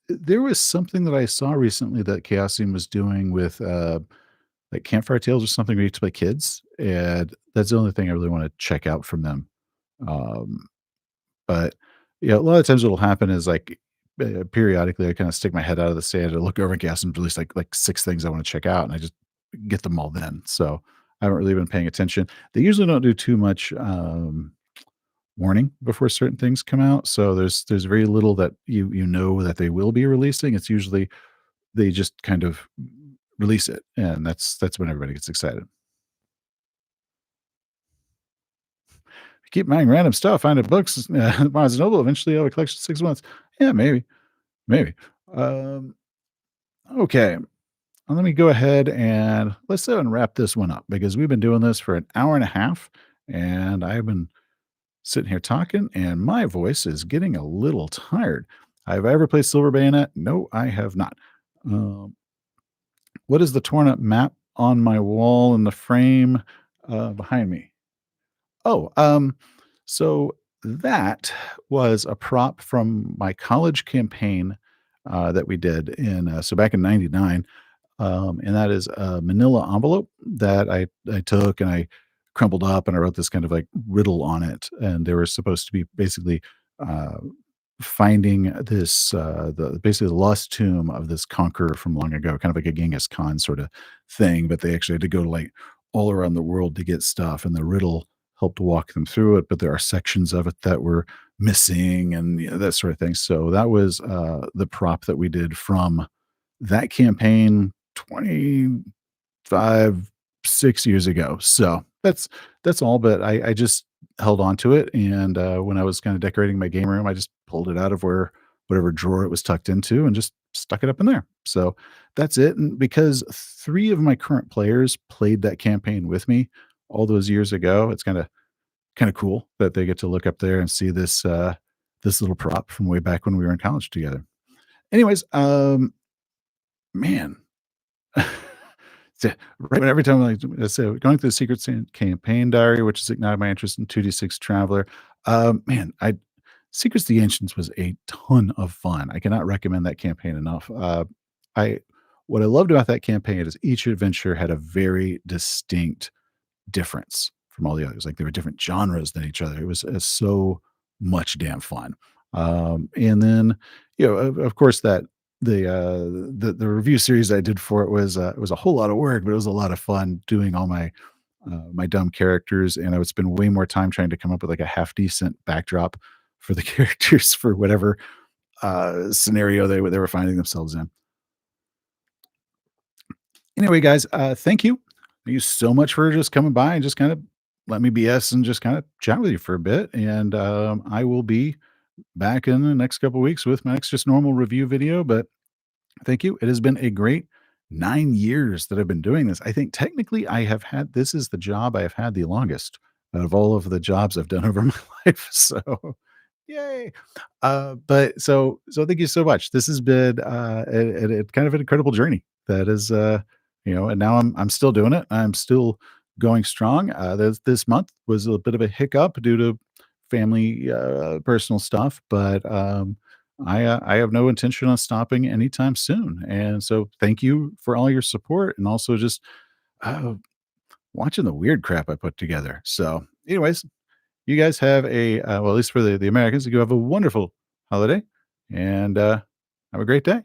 There was something that I saw recently that Chaosium was doing with, like Campfire Tales or something where you get to play kids, and that's the only thing I really wanna check out from them. Um, but, a lot of times what'll happen is, like, periodically, I kinda stick my head out of the sand and look over and Chaosium's released, like 6 things I wanna check out, and I just get them all then, so I haven't really been paying attention. They usually don't do too much, warning before certain things come out. So there's very little that you know that they will be releasing. It's usually they just kind of release it, and that's when everybody gets excited. Keep buying random stuff, finding books, Barnes& and Noble, eventually you'll have a collection of 6 months. Yeah, maybe. Um, okay, let me go ahead and let's go and wrap this one up because we've been doing this for an hour and a half, and I've been sitting here talking, and my voice is getting a little tired. Have I ever played Silver Bayonet? No, I have not. Um, what is the torn up map on my wall in the frame behind me? Oh, so that was a prop from my college campaign that we did so back in '99. And that is a manila envelope that I took and I crumpled up and I wrote this kind of like riddle on it. And they were supposed to be basically uh, finding the basically the lost tomb of this conqueror from long ago, kind of like a Genghis Khan sort of thing. But they actually had to go like all around the world to get stuff, and the riddle helped walk them through it. But there are sections of it that were missing, and that sort of thing. So that was the prop that we did from that campaign 25, 6 years ago. So that's all, but I just held on to it, and, when I was kinda decorating my game room, I just pulled it out of whatever drawer it was tucked into and just stuck it up in there. So that's it, and because 3 of my current players played that campaign with me all those years ago, it's kinda cool that they get to look up there and see this little prop from way back when we were in college together. Anyways, man, so, right every time, like, so going through the Secret San campaign diary, which has ignited my interest in 2D6 Traveler. Man, I Secrets of the Ancients was a ton of fun. I cannot recommend that campaign enough. I What I loved about that campaign is each adventure had a very distinct difference from all the others. Like, they were different genres than each other. It was, so much damn fun. And then, of course, that the review series I did for it was a whole lot of work, but it was a lot of fun doing all my dumb characters, and I would spend way more time trying to come up with, like, a half decent backdrop for the characters for whatever, scenario they were finding themselves in. Anyway, guys, thank you. Thank you so much for just coming by and just kind of let me BS and just kind of chat with you for a bit. And I will be back in the next couple weeks with my next just normal review video. But thank you. It has been a great 9 years that I've been doing this. I think technically I have had this is the job I have had the longest out of all of the jobs I've done over my life. So yay. But thank you so much. This has been kind of an incredible journey. That is and now I'm still doing it. I'm still going strong. This month was a bit of a hiccup due to family personal stuff, but I have no intention on stopping anytime soon. And so thank you for all your support and also just uh, watching the weird crap I put together. So, anyways, you guys have well, at least for the Americans, you have a wonderful holiday and have a great day.